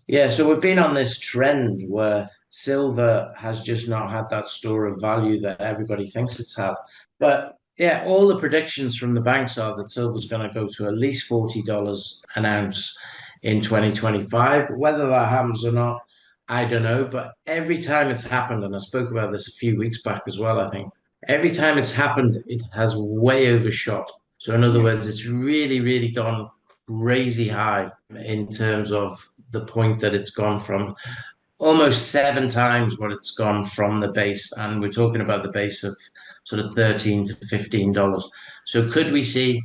Yeah, so we've been on this trend where silver has just not had that store of value that everybody thinks it's had. But yeah, all the predictions from the banks are that silver's going to go to at least $40 an ounce in 2025. Whether that happens or not, I don't know. But every time it's happened, and I spoke about this a few weeks back as well, I think, every time it's happened, it has way overshot. So in other words, it's really, really gone crazy high in terms of the point that it's gone from almost 7 times what it's gone from the base. And we're talking about the base of sort of $13 to $15. So could we see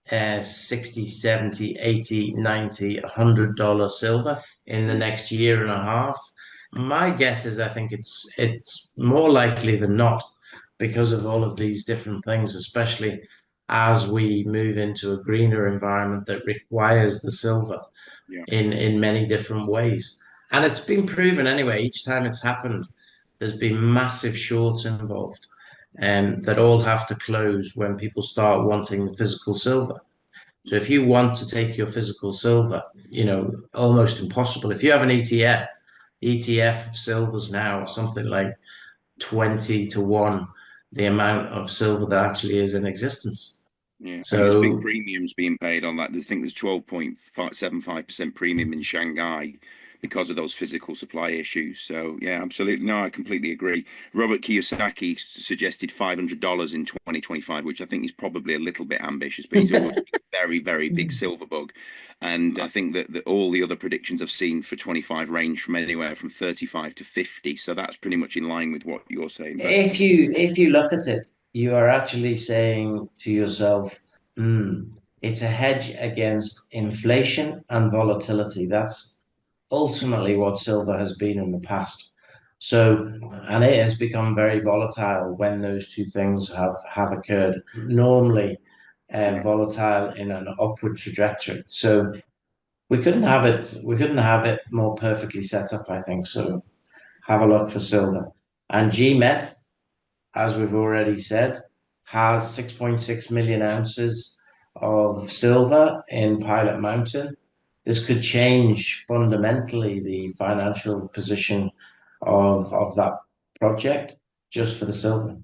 60, 70, 80, 90, $100 silver in the next year and a half? My guess is I think it's more likely than not, because of all of these different things, especially as we move into a greener environment that requires the silver in many different ways. And it's been proven anyway, each time it's happened, there's been massive shorts involved, and that all have to close when people start wanting the physical silver. So if you want to take your physical silver, almost impossible. If you have an ETF, ETF silver's now something like 20-1, the amount of silver that actually is in existence. Yeah, so there's big premiums being paid on that. I think there's 12.75% premium in Shanghai because of those physical supply issues. So yeah, absolutely. No, I completely agree. Robert Kiyosaki suggested $500 in 2025, which I think is probably a little bit ambitious, but he's always a very, very big silver bug. And I think that all the other predictions I've seen for 25 range from anywhere from 35 to 50. So that's pretty much in line with what you're saying. But if you look at it, you are actually saying to yourself, it's a hedge against inflation and volatility. That's ultimately what silver has been in the past. So, and it has become very volatile when those two things have occurred. Normally, volatile in an upward trajectory. So we couldn't have it more perfectly set up, I think. So have a look for silver. And GMET, as we've already said, has 6.6 million ounces of silver in Pilot Mountain. This could change fundamentally the financial position of that project just for the silver.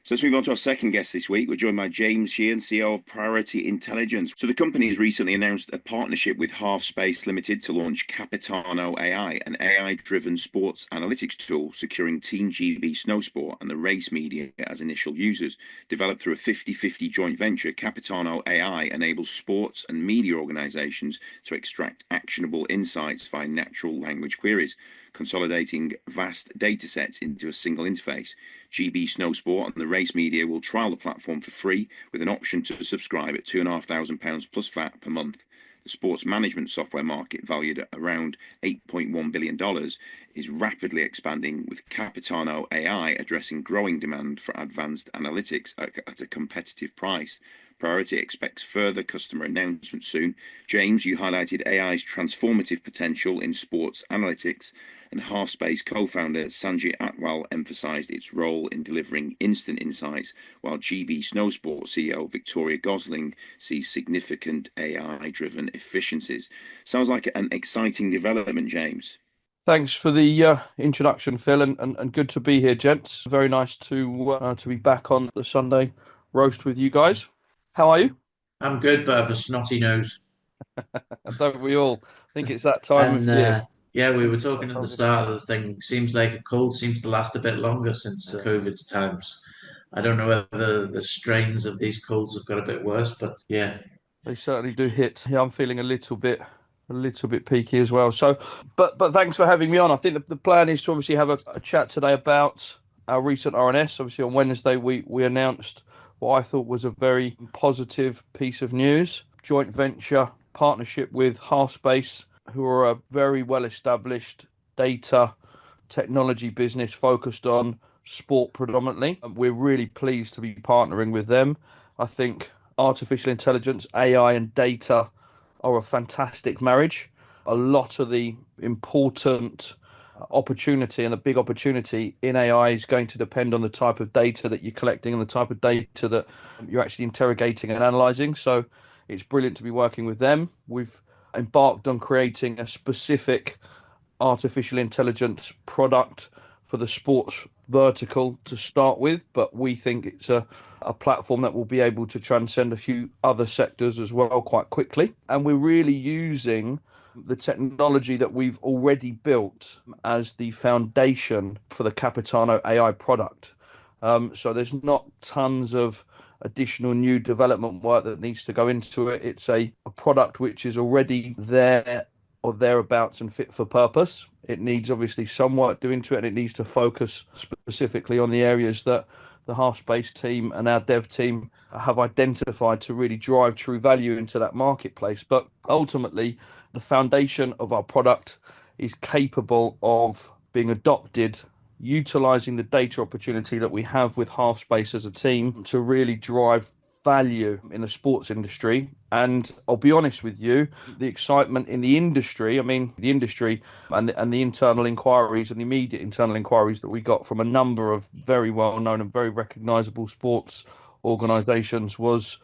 So let's move on to our second guest this week. We're joined by James Sheehan, CEO of Pri0r1ty Intelligence. So the company has recently announced a partnership with Halfspace Limited to launch Capitano Ai, an AI-driven sports analytics tool securing Team GB Snowsport and the race media as initial users. Developed through a 50-50 joint venture, Capitano Ai enables sports and media organizations to extract actionable insights via natural language queries, consolidating vast data sets into a single interface. GB Snowsport and the race media will trial the platform for free with an option to subscribe at £2,500 plus VAT per month. The sports management software market, valued at around $8.1 billion, is rapidly expanding, with Capitano Ai addressing growing demand for advanced analytics at a competitive price. Pri0r1ty expects further customer announcements soon. James, you highlighted AI's transformative potential in sports analytics, and Halfspace co-founder Sanjay Atwal emphasized its role in delivering instant insights, while GB Snowsport CEO Victoria Gosling sees significant AI-driven efficiencies. Sounds like an exciting development, James. Thanks for the introduction, Phil, and good to be here, gents. Very nice to be back on the Sunday roast with you guys. How are you? I'm good, but I have a snotty nose. Don't we all? I think it's that time of year. Yeah, we were talking at the start of the thing. Seems like a cold seems to last a bit longer since COVID times. I don't know whether the strains of these colds have got a bit worse, but yeah. They certainly do hit. Yeah, I'm feeling a little bit peaky as well. So, but thanks for having me on. I think the plan is to obviously have a chat today about our recent RNS. Obviously, on Wednesday we announced what I thought was a very positive piece of news: joint venture partnership with Halfspace, who are a very well-established data technology business focused on sport predominantly. We're really pleased to be partnering with them. I think artificial intelligence, AI, and data are a fantastic marriage. A lot of the important opportunity and the big opportunity in AI is going to depend on the type of data that you're collecting and the type of data that you're actually interrogating and analyzing. So it's brilliant to be working with them. We've embarked on creating a specific artificial intelligence product for the sports vertical to start with, but we think it's a platform that will be able to transcend a few other sectors as well quite quickly. And we're really using the technology that we've already built as the foundation for the Capitano Ai product. So there's not tons of additional new development work that needs to go into it. It's a product which is already there or thereabouts and fit for purpose. It needs obviously some work doing to it, and it needs to focus specifically on the areas that the Halfspace team and our dev team have identified to really drive true value into that marketplace. But ultimately, the foundation of our product is capable of being adopted, utilizing the data opportunity that we have with Halfspace as a team to really drive value in the sports industry. And I'll be honest with you, the excitement in the industry, I mean, the industry and the internal inquiries and the immediate internal inquiries that we got from a number of very well-known and very recognizable sports organizations was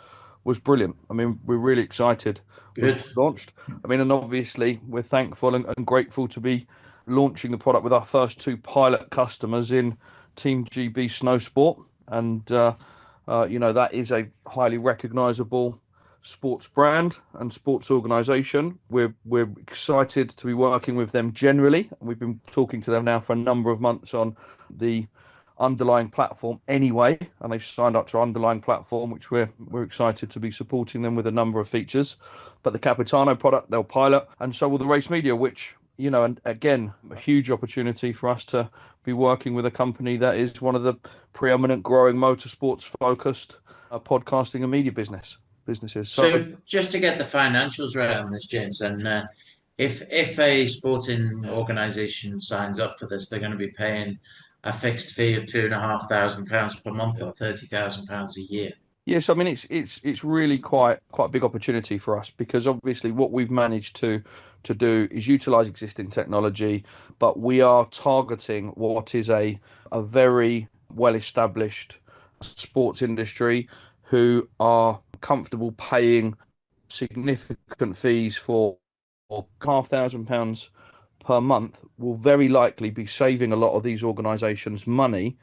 brilliant. I mean, we're really excited. Good. We've launched. I mean, and obviously we're thankful and grateful to be launching the product with our first two pilot customers in Team GB Snowsport. And that is a highly recognizable sports brand and sports organization. We're excited to be working with them generally. We've been talking to them now for a number of months on the underlying platform anyway, and they've signed up to our underlying platform, which we're excited to be supporting them with a number of features. But the Capitano product, they'll pilot, and so will the race media, which, and again, a huge opportunity for us to be working with a company that is one of the preeminent growing motorsports focused podcasting and media businesses. So just to get the financials right on this, James, and if a sporting organisation signs up for this, they're going to be paying a fixed fee of £2,500 per month or £30,000 a year. Yes, I mean it's really quite a big opportunity for us, because obviously what we've managed to do is utilize existing technology, but we are targeting what is a very well established sports industry who are comfortable paying significant fees for £5,000 per month, will very likely be saving a lot of these organizations money,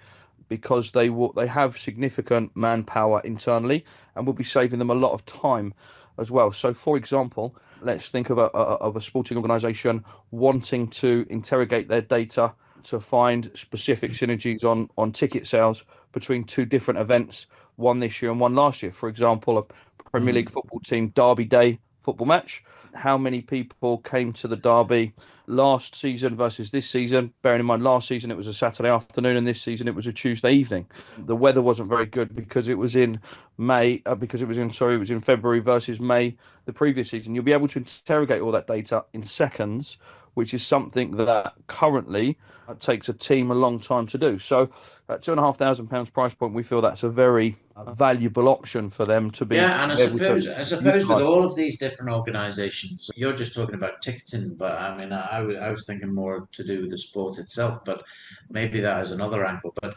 because they have significant manpower internally, and will be saving them a lot of time as well. So, for example, let's think of a sporting organisation wanting to interrogate their data to find specific synergies on ticket sales between two different events, one this year and one last year. For example, a Premier League football team Derby Day football match. How many people came to the Derby last season versus this season? Bearing in mind, last season it was a Saturday afternoon, and this season it was a Tuesday evening. The weather wasn't very good because it was in February versus May the previous season. You'll be able to interrogate all that data in seconds which is something that currently takes a team a long time to do. So at £2,500 price point, we feel that's a very valuable option for them to be. Yeah, and I suppose with utilize. all of these different organisations, you're just talking about ticketing, but I mean, I was thinking more to do with the sport itself, but maybe that is another angle. But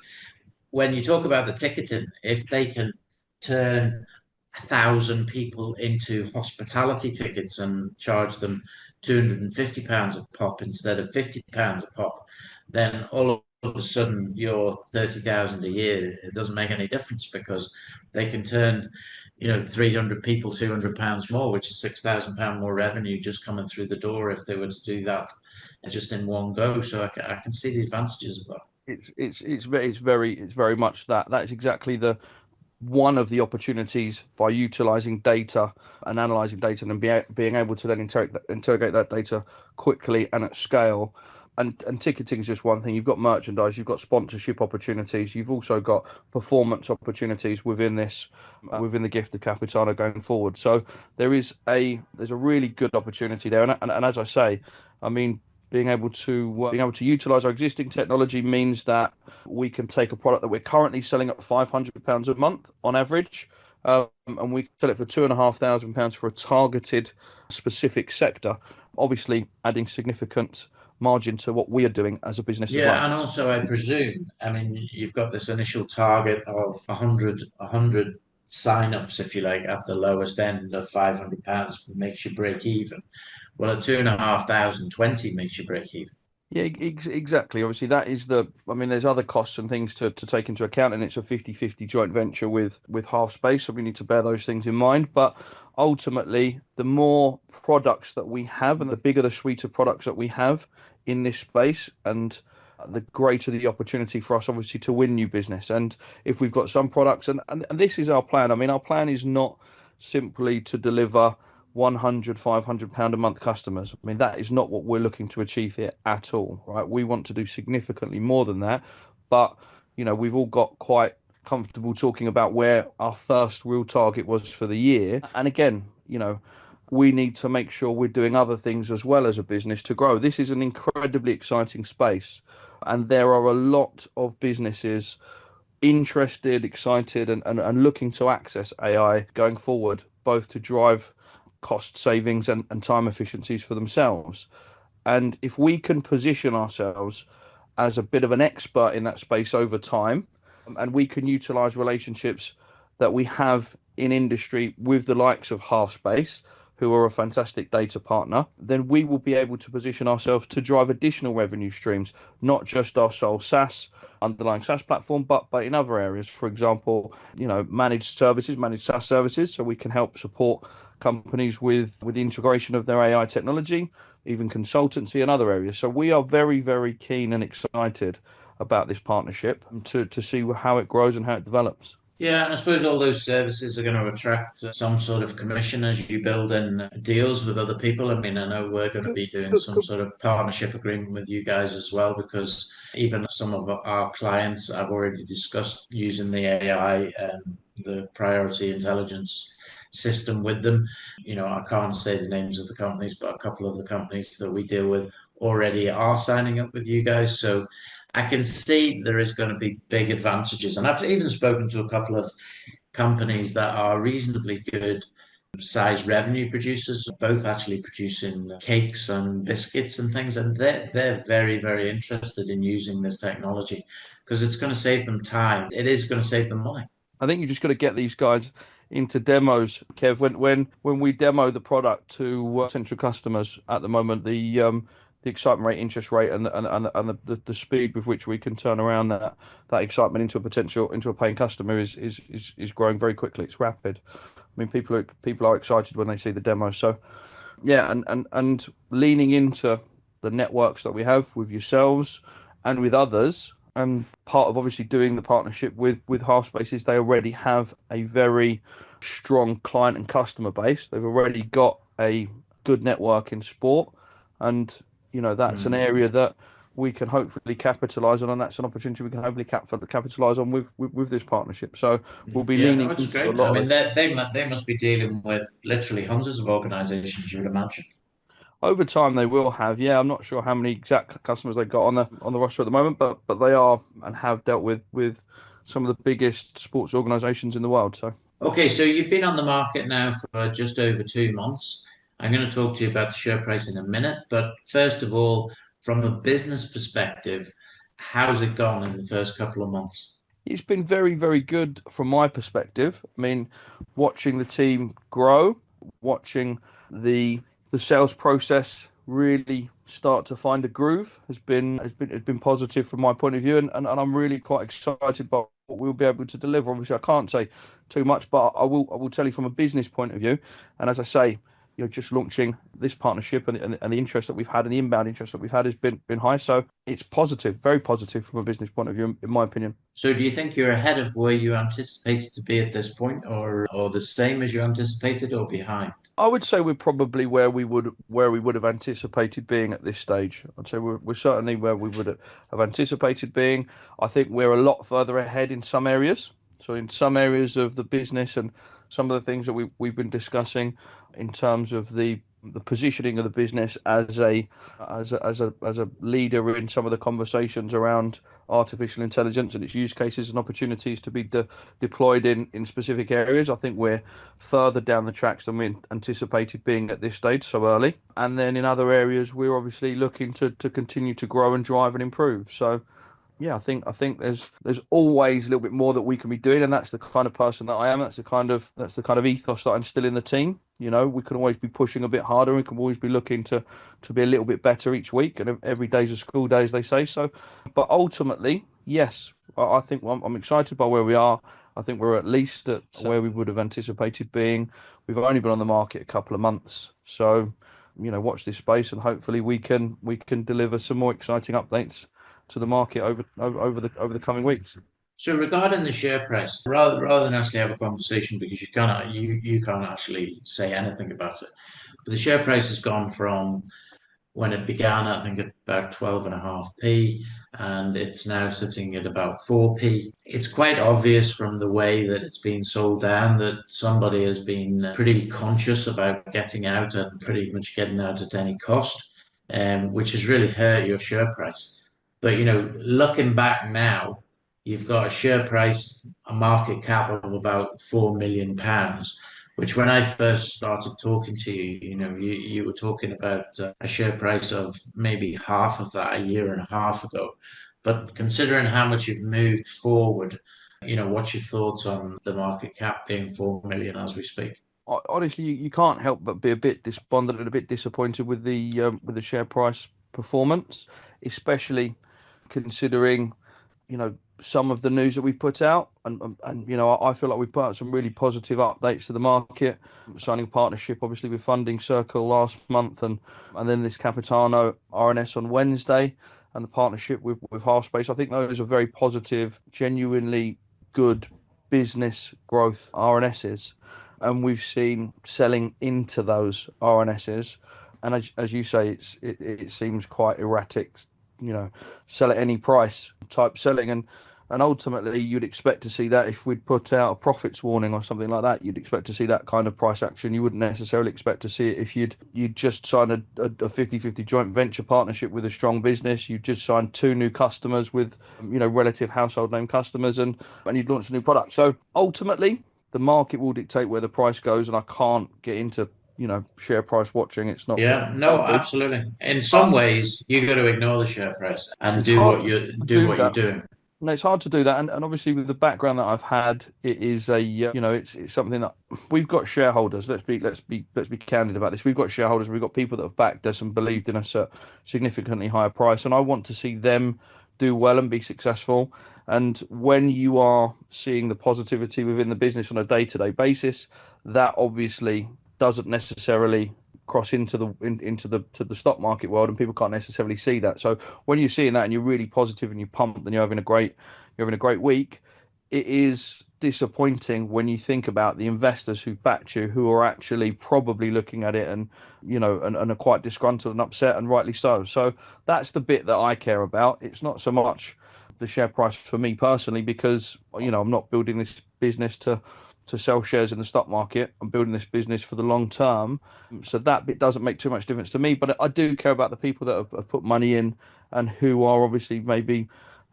when you talk about the ticketing, if they can turn 1,000 people into hospitality tickets and charge them £250 a pop instead of £50 a pop, then all of a sudden you're 30,000 a year. It doesn't make any difference because they can turn 300 people £200 more, which is £6,000 more revenue just coming through the door if they were to do that just in one go. So I can see the advantages of that. It's very much that. That's exactly one of the opportunities by utilizing data and analyzing data and being able to then interrogate that data quickly and at scale. And ticketing is just one thing. You've got merchandise, you've got sponsorship opportunities, you've also got performance opportunities within the gift of Capitano going forward. So there's a really good opportunity there. And as I say, I mean, being able to utilize our existing technology means that we can take a product that we're currently selling at £500 a month on average, and we sell it for £2,500 for a targeted specific sector, obviously adding significant margin to what we are doing as a business as well. Yeah, and also I presume, I mean, you've got this initial target of 100 sign-ups, if you like, at the lowest end of £500 makes you break even. Well, at 2,500, 20 makes you break even. Yeah, exactly. Obviously, there's other costs and things to take into account, and it's a 50-50 joint venture with Halfspace, so we need to bear those things in mind. But ultimately, the more products that we have and the bigger the suite of products that we have in this space, and the greater the opportunity for us, obviously, to win new business. And if we've got some products, and this is our plan. I mean, our plan is not simply to deliver 100, £500 a month customers. I mean, that is not what we're looking to achieve here at all, right? We want to do significantly more than that. But, we've all got quite comfortable talking about where our first real target was for the year. And again, we need to make sure we're doing other things as well as a business to grow. This is an incredibly exciting space. And there are a lot of businesses interested, excited, and looking to access AI going forward, both to drive cost savings and time efficiencies for themselves. And if we can position ourselves as a bit of an expert in that space over time, and we can utilize relationships that we have in industry with the likes of Halfspace, who are a fantastic data partner, then we will be able to position ourselves to drive additional revenue streams, not just our sole underlying SaaS platform, but in other areas. For example, managed SaaS services, so we can help support companies with the integration of their AI technology, even consultancy and other areas. So we are very, very keen and excited about this partnership to see how it grows and how it develops. Yeah, and I suppose all those services are going to attract some sort of commission as you build in deals with other people. I mean, I know we're going to be doing some sort of partnership agreement with you guys as well, because even some of our clients I've already discussed using the AI and the Pri0r1ty Intelligence system with them. I can't say the names of the companies, but a couple of the companies that we deal with already are signing up with you guys. So I can see there is going to be big advantages. And I've even spoken to a couple of companies that are reasonably good size revenue producers, both actually producing cakes and biscuits and things. And they're very, very interested in using this technology because it's going to save them time. It is going to save them money. I think you just got to get these guys into demos, Kev. When we demo the product to potential customers at the moment, the excitement rate, interest rate, and the speed with which we can turn around that excitement into a paying customer is growing very quickly. It's rapid. I mean, people are excited when they see the demo. So, yeah, and leaning into the networks that we have with yourselves and with others. And part of obviously doing the partnership with Halfspace is they already have a very strong client and customer base. They've already got a good network in sport, and that's an area that we can hopefully capitalize on, and that's an opportunity we can hopefully capitalize on with this partnership. So we'll be leaning into great. a lot. They must be dealing with literally hundreds of organizations, you would imagine. Over time, they will have. Yeah, I'm not sure how many exact customers they got on the roster at the moment, but they are and have dealt with some of the biggest sports organisations in the world. So okay, so you've been on the market now for just over 2 months. I'm going to talk to you about the share price in a minute, but first of all, from a business perspective, how's it gone in the first couple of months? it's been very, very good from my perspective. I mean, watching the team grow, watching the sales process really start to find a groove has been positive from my point of view, and I'm really quite excited by what we'll be able to deliver. Obviously, I can't say too much, but I will tell you from a business point of view. And as I say, just launching this partnership and the interest that we've had and the inbound interest that we've had has been high. So it's positive, very positive from a business point of view, in my opinion. So do you think you're ahead of where you anticipated to be at this point, or the same as you anticipated, or behind? I would say we're probably where we would have anticipated being at this stage. I'd say we're certainly where we would have anticipated being. I think we're a lot further ahead in some areas. So in some areas of the business and some of the things that we've been discussing in terms of the positioning of the business as a leader in some of the conversations around artificial intelligence and its use cases and opportunities to be deployed in specific areas. I think we're further down the tracks than we anticipated being at this stage so early. And then in other areas, we're obviously looking to continue to grow and drive and improve. So yeah, I think there's always a little bit more that we can be doing, and that's the kind of person that I am. That's the kind of ethos that I'm still in the team. We can always be pushing a bit harder. We can always be looking to be a little bit better each week, and every day's a school day, as they say. So, but ultimately, yes, I think I'm excited by where we are. I think we're at least at where we would have anticipated being. We've only been on the market a couple of months, so watch this space, and hopefully we can deliver some more exciting updates to the market over the coming weeks. So regarding the share price, rather than actually have a conversation, because you can't actually say anything about it, but the share price has gone from when it began, I think, at about 12.5p, and it's now sitting at about 4p. It's quite obvious from the way that it's been sold down that somebody has been pretty conscious about getting out and pretty much getting out at any cost, which has really hurt your share price. But looking back now, you've got a share price, a market cap of about £4 million, which when I first started talking to you, you were talking about a share price of maybe half of that a year and a half ago. But considering how much you've moved forward, what's your thoughts on the market cap being 4 million as we speak? Honestly, you can't help but be a bit despondent and a bit disappointed with the share price performance, especially considering some of the news that we put out, and I feel like we put out some really positive updates to the market, signing a partnership obviously with Funding Circle last month, and then this Capitano RNS on Wednesday, and the partnership with Halfspace. I think those are very positive, genuinely good business growth RNSs, and we've seen selling into those RNSs, and as you say, it seems quite erratic, sell at any price type selling, and ultimately you'd expect to see that if we'd put out a profits warning or something like that. You'd expect to see that kind of price action. You wouldn't necessarily expect to see it if you'd just signed a 50-50 joint venture partnership with a strong business. You just signed 2 new customers with relative household name customers, and you'd launched a new product. So ultimately the market will dictate where the price goes, and I can't get into share price watching. It's not. Yeah, no, absolutely. In some ways, you got to ignore the share price and do what you're doing. No, it's hard to do that, and obviously with the background that I've had, it is it's something that we've got shareholders. Let's be candid about this. We've got shareholders. We've got people that have backed us and believed in us at significantly higher price, and I want to see them do well and be successful. And when you are seeing the positivity within the business on a day-to-day basis, that obviously doesn't necessarily cross into the stock market world, and people can't necessarily see that. So when you're seeing that and you're really positive and you're pumped and you're having a great week, it is disappointing when you think about the investors who backed you, who are actually probably looking at it and and are quite disgruntled and upset, and rightly so. So that's the bit that I care about. It's not so much the share price for me personally, because I'm not building this business to to sell shares in the stock market. I'm building this business for the long term. So that bit doesn't make too much difference to me, but I do care about the people that have put money in and who are obviously maybe,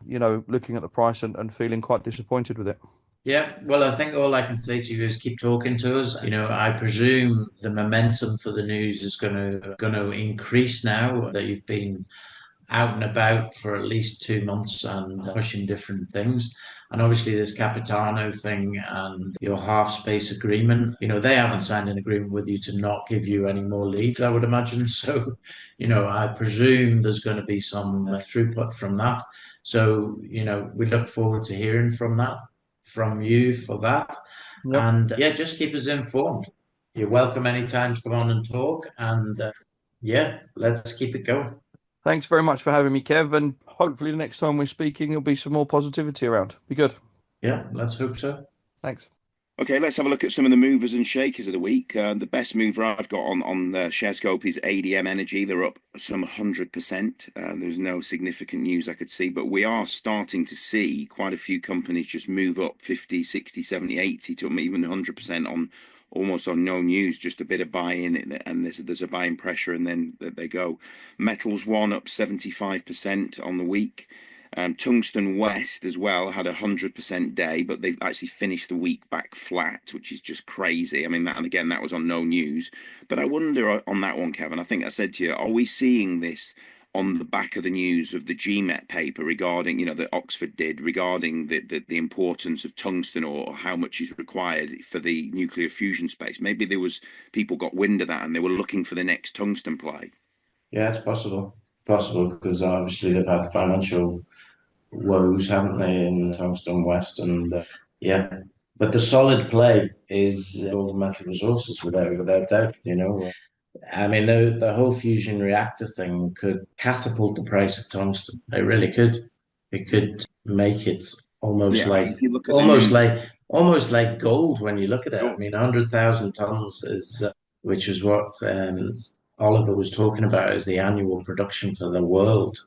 looking at the price and feeling quite disappointed with it. Yeah, well, I think all I can say to you is keep talking to us. I presume the momentum for the news is going to increase now that you've been out and about for at least 2 months and pushing different things. And obviously this Capitano thing and your Halfspace agreement, they haven't signed an agreement with you to not give you any more leads, I would imagine. So, I presume there's going to be some throughput from that. So, we look forward to hearing from you for that. Yep. And just keep us informed. You're welcome anytime to come on and talk. And let's keep it going. Thanks very much for having me, Kev, and hopefully the next time we're speaking, there'll be some more positivity around. Be good. Yeah, let's hope so. Thanks. Okay, let's have a look at some of the movers and shakers of the week. The best mover I've got on the ShareScope is ADM Energy. They're up some 100%. There's no significant news I could see, but we are starting to see quite a few companies just move up 50, 60, 70, 80 to even 100% on almost on no news, just a bit of buy-in, and there's a buying pressure, and then they go. Metals One up 75% on the week. Tungsten West as well had 100% day, but they've actually finished the week back flat, which is just crazy. I mean, that was on no news. But I wonder on that one, Kevin, I think I said to you, are we seeing this on the back of the news of the GMET paper regarding, that Oxford did regarding the importance of tungsten or how much is required for the nuclear fusion space? Maybe people got wind of that and they were looking for the next tungsten play. Yeah, it's possible. Possible because obviously they've had financial woes, haven't they, in Tungsten West, and but the solid play is all the metal resources without doubt. I mean, the whole fusion reactor thing could catapult the price of tungsten. It really could. It could make it almost like gold when you look at it. I mean, 100,000 tons is, which is what Oliver was talking about as the annual production for the world.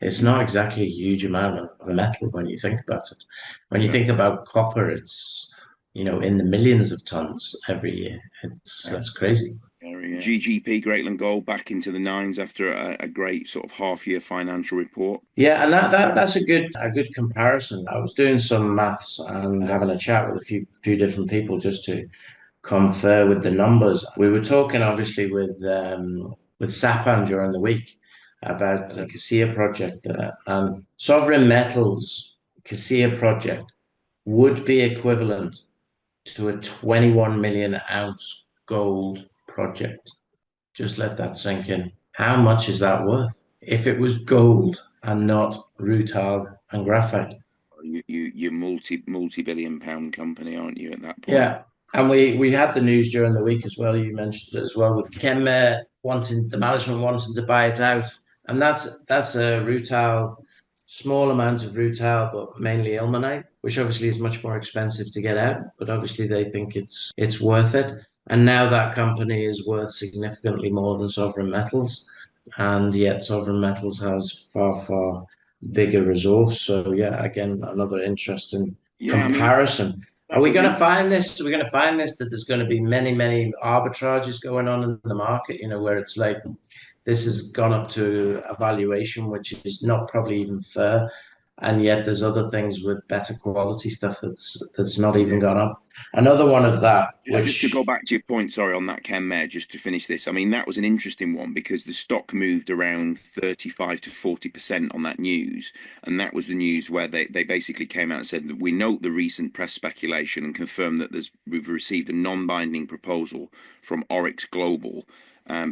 It's not exactly a huge amount of metal when you think about it. When you think about copper, it's in the millions of tons every year. That's crazy. GGP, Greatland Gold, back into the nines after a great sort of half-year financial report. Yeah, and that's a good comparison. I was doing some maths and having a chat with a few different people just to compare with the numbers. We were talking obviously with Sapan during the week about the Cassia project, and Sovereign Metals Cassia project would be equivalent to a 21 million ounce gold project. Just let that sink in. How much is that worth if it was gold and not rutile and graphite? You're multi-billion pound company, aren't you, at that point? Yeah. And we had the news during the week as well. You mentioned it as well, with Kenmare the management wanting to buy it out. And that's a rutile, small amount of rutile, but mainly ilmenite, which obviously is much more expensive to get out. But obviously they think it's worth it. And now that company is worth significantly more than Sovereign Metals. And yet Sovereign Metals has far, far bigger resource. So yeah, again, another interesting comparison. I mean, are we going to find this? We're going to find this that there's going to be many, many arbitrages going on in the market, where it's like this has gone up to a valuation which is not probably even fair, and yet there's other things with better quality stuff that's not even gone up. Another one of that. Just to go back to your point, sorry, on that Kenmare, just to finish this. I mean, that was an interesting one because the stock moved around 35 to 40% on that news. And that was the news where they basically came out and said that we note the recent press speculation and confirm that we've received a non-binding proposal from Oryx Global,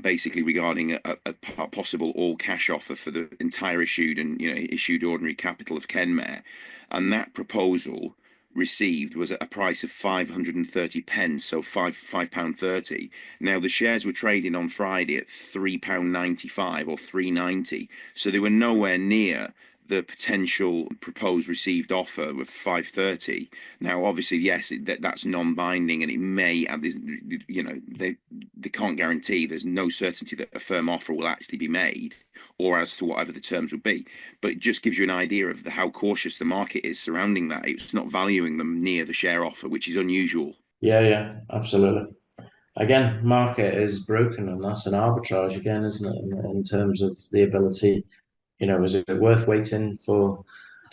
basically regarding a possible all-cash offer for the entire issued ordinary capital of Kenmare. And that proposal received was at a price of 530 pence, so £5.30. Now the shares were trading on Friday at £3.95 or £3.90, so they were nowhere near the potential proposed received offer of £5.30. Now, obviously, yes, that's non-binding, and it may, they can't guarantee. There's no certainty that a firm offer will actually be made, or as to whatever the terms would be. But it just gives you an idea of how cautious the market is surrounding that. It's not valuing them near the share offer, which is unusual. Yeah, absolutely. Again, market is broken, and that's an arbitrage again, isn't it? In terms of the ability, is it worth waiting for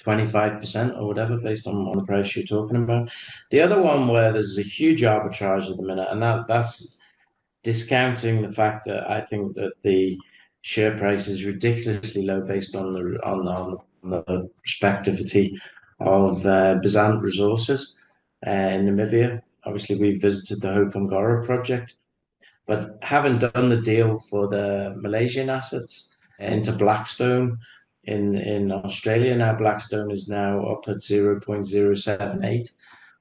25% or whatever based on the price you're talking about? The other one where there's a huge arbitrage at the minute, and that's discounting the fact that I think that the share price is ridiculously low based on the prospectivity of Bezant resources in Namibia. Obviously, we've visited the Hope Ngora project, but having done the deal for the Malaysian assets into Blackstone in Australia, now Blackstone is now up at 0.078. I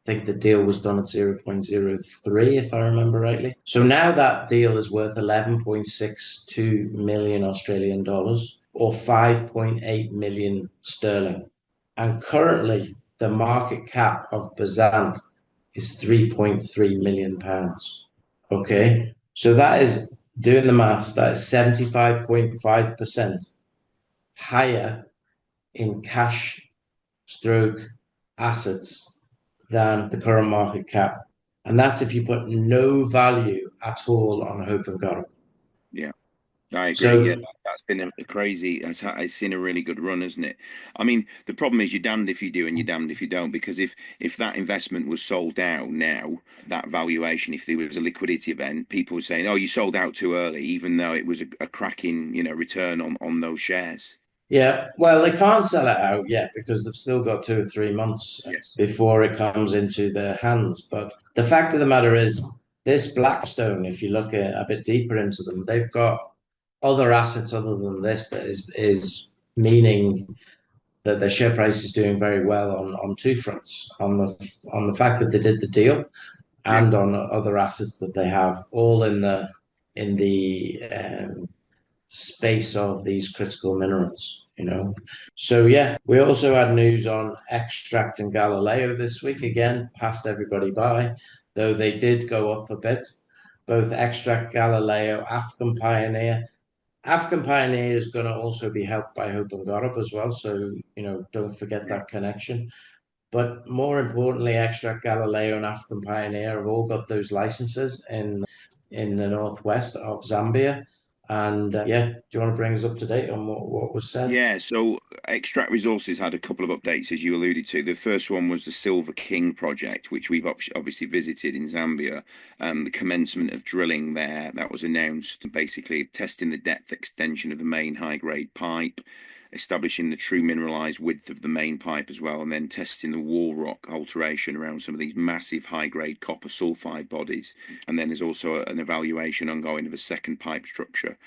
think the deal was done at 0.03, if I remember rightly. So now that deal is worth 11.62 million Australian dollars or 5.8 million sterling. And currently, the market cap of Bezant is 3.3 million pounds. Okay. So that is, doing the maths, that is 75.5% higher in cash stroke assets than the current market cap. And that's if you put no value at all on Hope Ngora. Yeah, I agree. So, yeah, that's been a crazy. It's seen a really good run, hasn't it? I mean, the problem is you're damned if you do and you're damned if you don't. Because if that investment was sold down now, that valuation, if there was a liquidity event, people were saying, "Oh, you sold out too early," even though it was a cracking, return on those shares. yeah, well, they can't sell it out yet because they've still got 2 or 3 months Yes. before it comes into their hands. But the fact of the matter is, this Blackstone, if you look a bit deeper into them, they've got other assets other than this that is meaning that their share price is doing very well on two fronts: on the fact that they did the deal, Yeah. and on other assets that they have, all in the space of these critical minerals. So yeah, we also had news on Extract and Galileo this week, again, passed everybody by, though they did go up a bit. Both Extract, Galileo, African Pioneer. African Pioneer is going to also be helped by Hope Ngora as well, so don't forget that connection. But more importantly, Extract, Galileo, and African Pioneer have all got those licenses in the northwest of Zambia. And yeah, do you want to bring us up to date on what was said? Yeah, so Extract Resources had a couple of updates, as you alluded to. The first one was the Silver King project, which we've obviously visited in Zambia. The commencement of drilling there, that was announced, basically testing the depth extension of the main high-grade pipe, establishing the true mineralized width of the main pipe as well, and then testing the wall rock alteration around some of these massive high-grade copper sulfide bodies. And then there's also an evaluation ongoing of a second pipe structure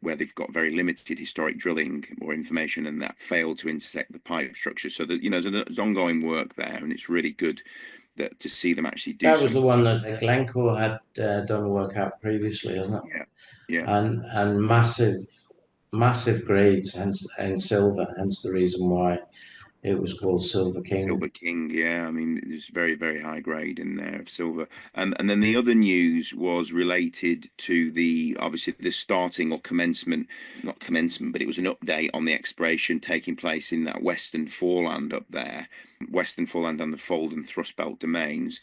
where they've got very limited historic drilling or information, and that failed to intersect the pipe structure. So that there's ongoing work there, and it's really good to see them actually do. That was the one that Glencore had done work out previously, isn't it? Yeah. And massive grades, and silver, hence the reason why it was called Silver King. Silver King, yeah. I mean, there's very, very high grade in there of silver. And then the other news was related to obviously the starting or commencement, not commencement, but it was an update on the exploration taking place in that Western Foreland up there, Western Foreland and the Fold and Thrust Belt domains.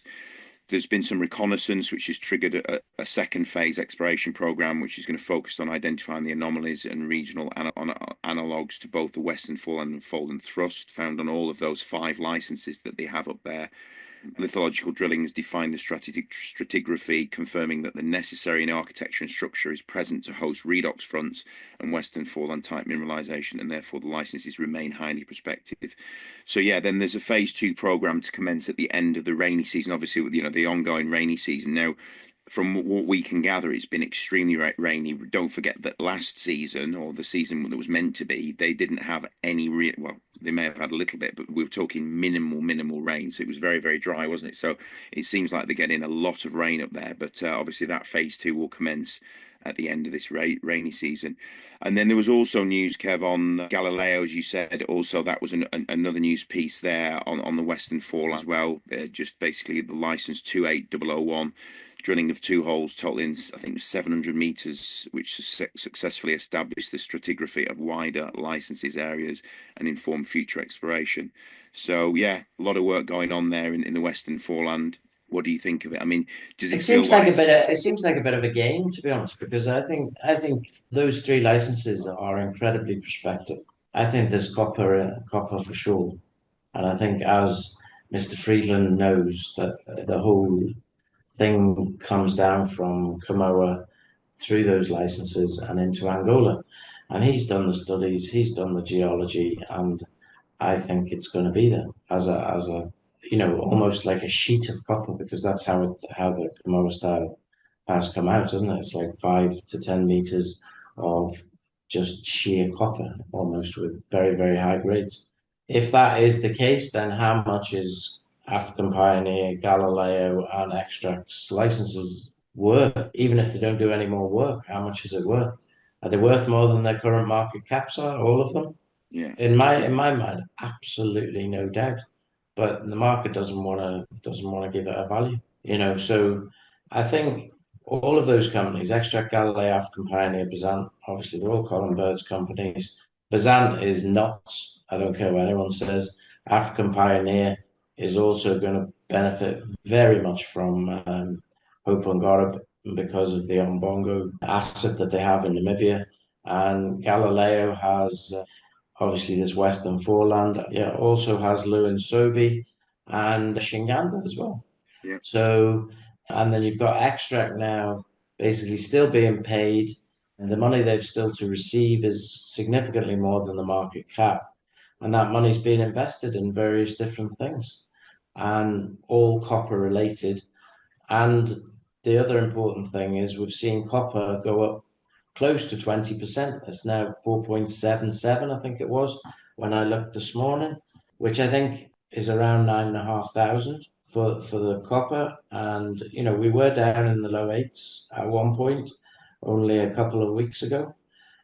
There's been some reconnaissance, which has triggered a second phase exploration program, which is going to focus on identifying the anomalies and regional analogues to both the Western Foreland and Fold and Thrust found on all of those 5 licenses that they have up there. Lithological drilling has defined the stratigraphy, confirming that the necessary in architecture and structure is present to host redox fronts and Western Foreland type mineralization, and therefore the licenses remain highly prospective. So yeah, then there's a phase 2 program to commence at the end of the rainy season, obviously with the ongoing rainy season. Now, from what we can gather, it's been extremely rainy. Don't forget that last season, or the season that was meant to be, they didn't have any well, they may have had a little bit, but we were talking minimal rain. So it was very, very dry, wasn't it? So it seems like they're getting a lot of rain up there. But obviously that phase 2 will commence at the end of this rainy season. And then there was also news, Kev, on Galileo, as you said. Also, that was another news piece there on the Western Foreland as well. Just basically the license 28001. Drilling of 2 holes totaling, I think, 700 meters, which successfully established the stratigraphy of wider licenses areas and informed future exploration. So, yeah, a lot of work going on there in the Western Foreland. What do you think of it? I mean, does it It feel seems like like it seems like a bit of a game, to be honest, because I think those three licenses are incredibly prospective. I think there's copper for sure, and I think as Mr. Friedland knows that the whole thing comes down from Kamoa through those licenses and into Angola, and he's done the studies, he's done the geology, and I think it's going to be there as a almost like a sheet of copper, because that's how the Kamoa style has come out, isn't it? It's like 5 to 10 meters of just sheer copper, almost, with very, very high grades. If that is the case, then how much is African Pioneer, Galileo, and Extract's licenses worth? Even if they don't do any more work, how much is it worth? Are they worth more than their current market caps are, all of them? yeah, In my mind, absolutely no doubt. But the market doesn't want to give it a value, So I think all of those companies, Extract, Galileo, African Pioneer, Bazant, obviously they're all Colin Bird's companies. Bazant is not. I don't care what anyone says. African Pioneer is also going to benefit very much from Hope and Gorab because of the Ombongo asset that they have in Namibia. And Galileo has obviously this Western Foreland. Yeah, also has Lewin Sobe and Shinganda as well. yeah, So, and then you've got Extract now basically still being paid, and the money they've still to receive is significantly more than the market cap. And that money's being invested in various different things and all copper related. And the other important thing is we've seen copper go up close to 20%. It's now 4.77, I think it was, when I looked this morning, which I think is around 9,500 for the copper. And, we were down in the low eights at one point, only a couple of weeks ago.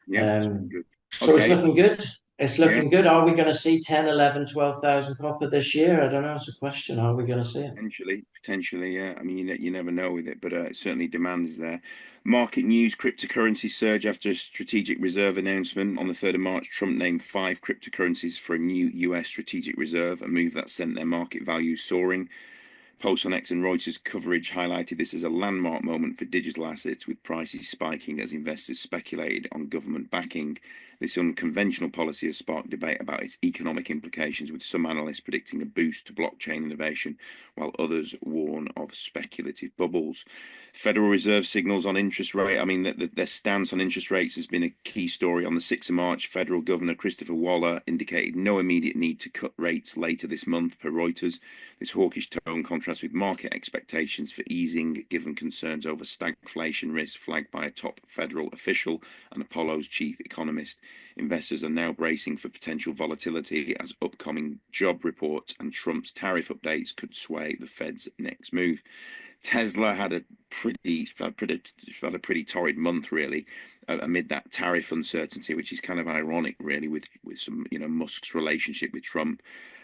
yeah. Good. So it's Okay. looking good. It's looking Yeah. good. Are we going to see 10, 11, 12,000 copper this year? I don't know. It's a question. Are we going to see it? Potentially, yeah. I mean, you never know with it, but certainly demand is there. Market news: cryptocurrency surge after a strategic reserve announcement on the 3rd of March. Trump named 5 cryptocurrencies for a new US strategic reserve, a move that sent their market value soaring. Posts on X and Reuters coverage highlighted this as a landmark moment for digital assets, with prices spiking as investors speculated on government backing. This unconventional policy has sparked debate about its economic implications, with some analysts predicting a boost to blockchain innovation, while others warn of speculative bubbles. Federal Reserve signals on interest rate. I mean, their stance on interest rates has been a key story. On the 6th of March, Federal Governor Christopher Waller indicated no immediate need to cut rates later this month, per Reuters. This hawkish tone contrasts with market expectations for easing, given concerns over stagflation risk flagged by a top federal official and Apollo's chief economist. Investors are now bracing for potential volatility as upcoming job reports and Trump's tariff updates could sway the Fed's next move. Tesla had a pretty torrid month, really, amid that tariff uncertainty, which is kind of ironic, really, with some, Musk's relationship with Trump.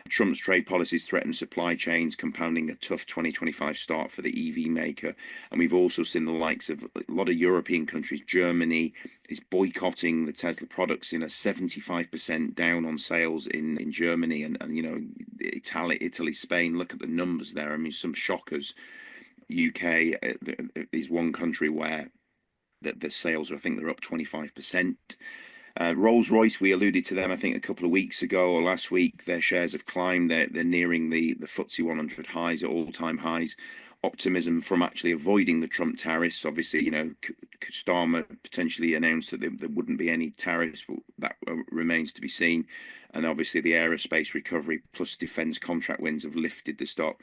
Trump's trade policies threaten supply chains, compounding a tough 2025 start for the EV maker. And we've also seen the likes of a lot of European countries. Germany is boycotting the Tesla products, 75% down on sales in Germany, and Italy, Spain. Look at the numbers there. I mean, some shockers. UK is one country where the sales are, I think they're up 25%. Rolls-Royce, we alluded to them, I think, a couple of weeks ago or last week. Their shares have climbed. They're nearing the FTSE 100 highs, at all-time highs. Optimism from actually avoiding the Trump tariffs. Obviously, Starmer potentially announced that there wouldn't be any tariffs, but that remains to be seen. And obviously, the aerospace recovery plus defence contract wins have lifted the stock.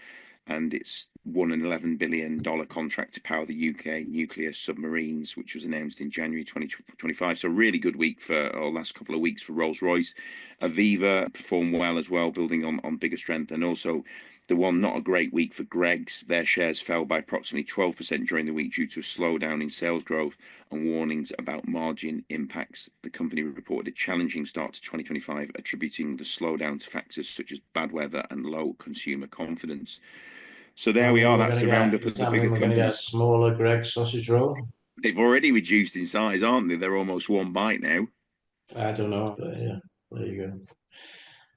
And it's won an $11 billion contract to power the UK nuclear submarines, which was announced in January 2025. So a really good week last couple of weeks for Rolls-Royce. Aviva performed well as well, building on bigger strength. And also the one, not a great week for Greggs. Their shares fell by approximately 12% during the week due to a slowdown in sales growth and warnings about margin impacts. The company reported a challenging start to 2025, attributing the slowdown to factors such as bad weather and low consumer confidence. So there we are. That's the roundup of the bigger companies. We're going to get a smaller Greggs sausage roll. They've already reduced in size, aren't they? They're almost one bite now. I don't know, but yeah, there you go.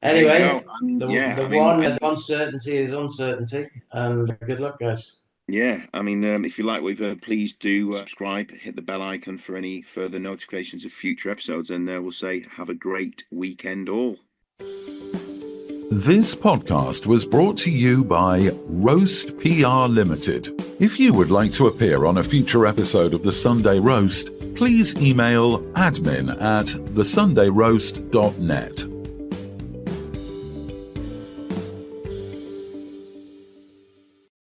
Anyway, the one certainty is uncertainty, and good luck, guys. Yeah, I mean, if you like what we've heard, please do subscribe, hit the bell icon for any further notifications of future episodes, and we'll say have a great weekend all. This podcast was brought to you by Roast PR Limited. If you would like to appear on a future episode of The Sunday Roast, please email admin@thesundayroast.net.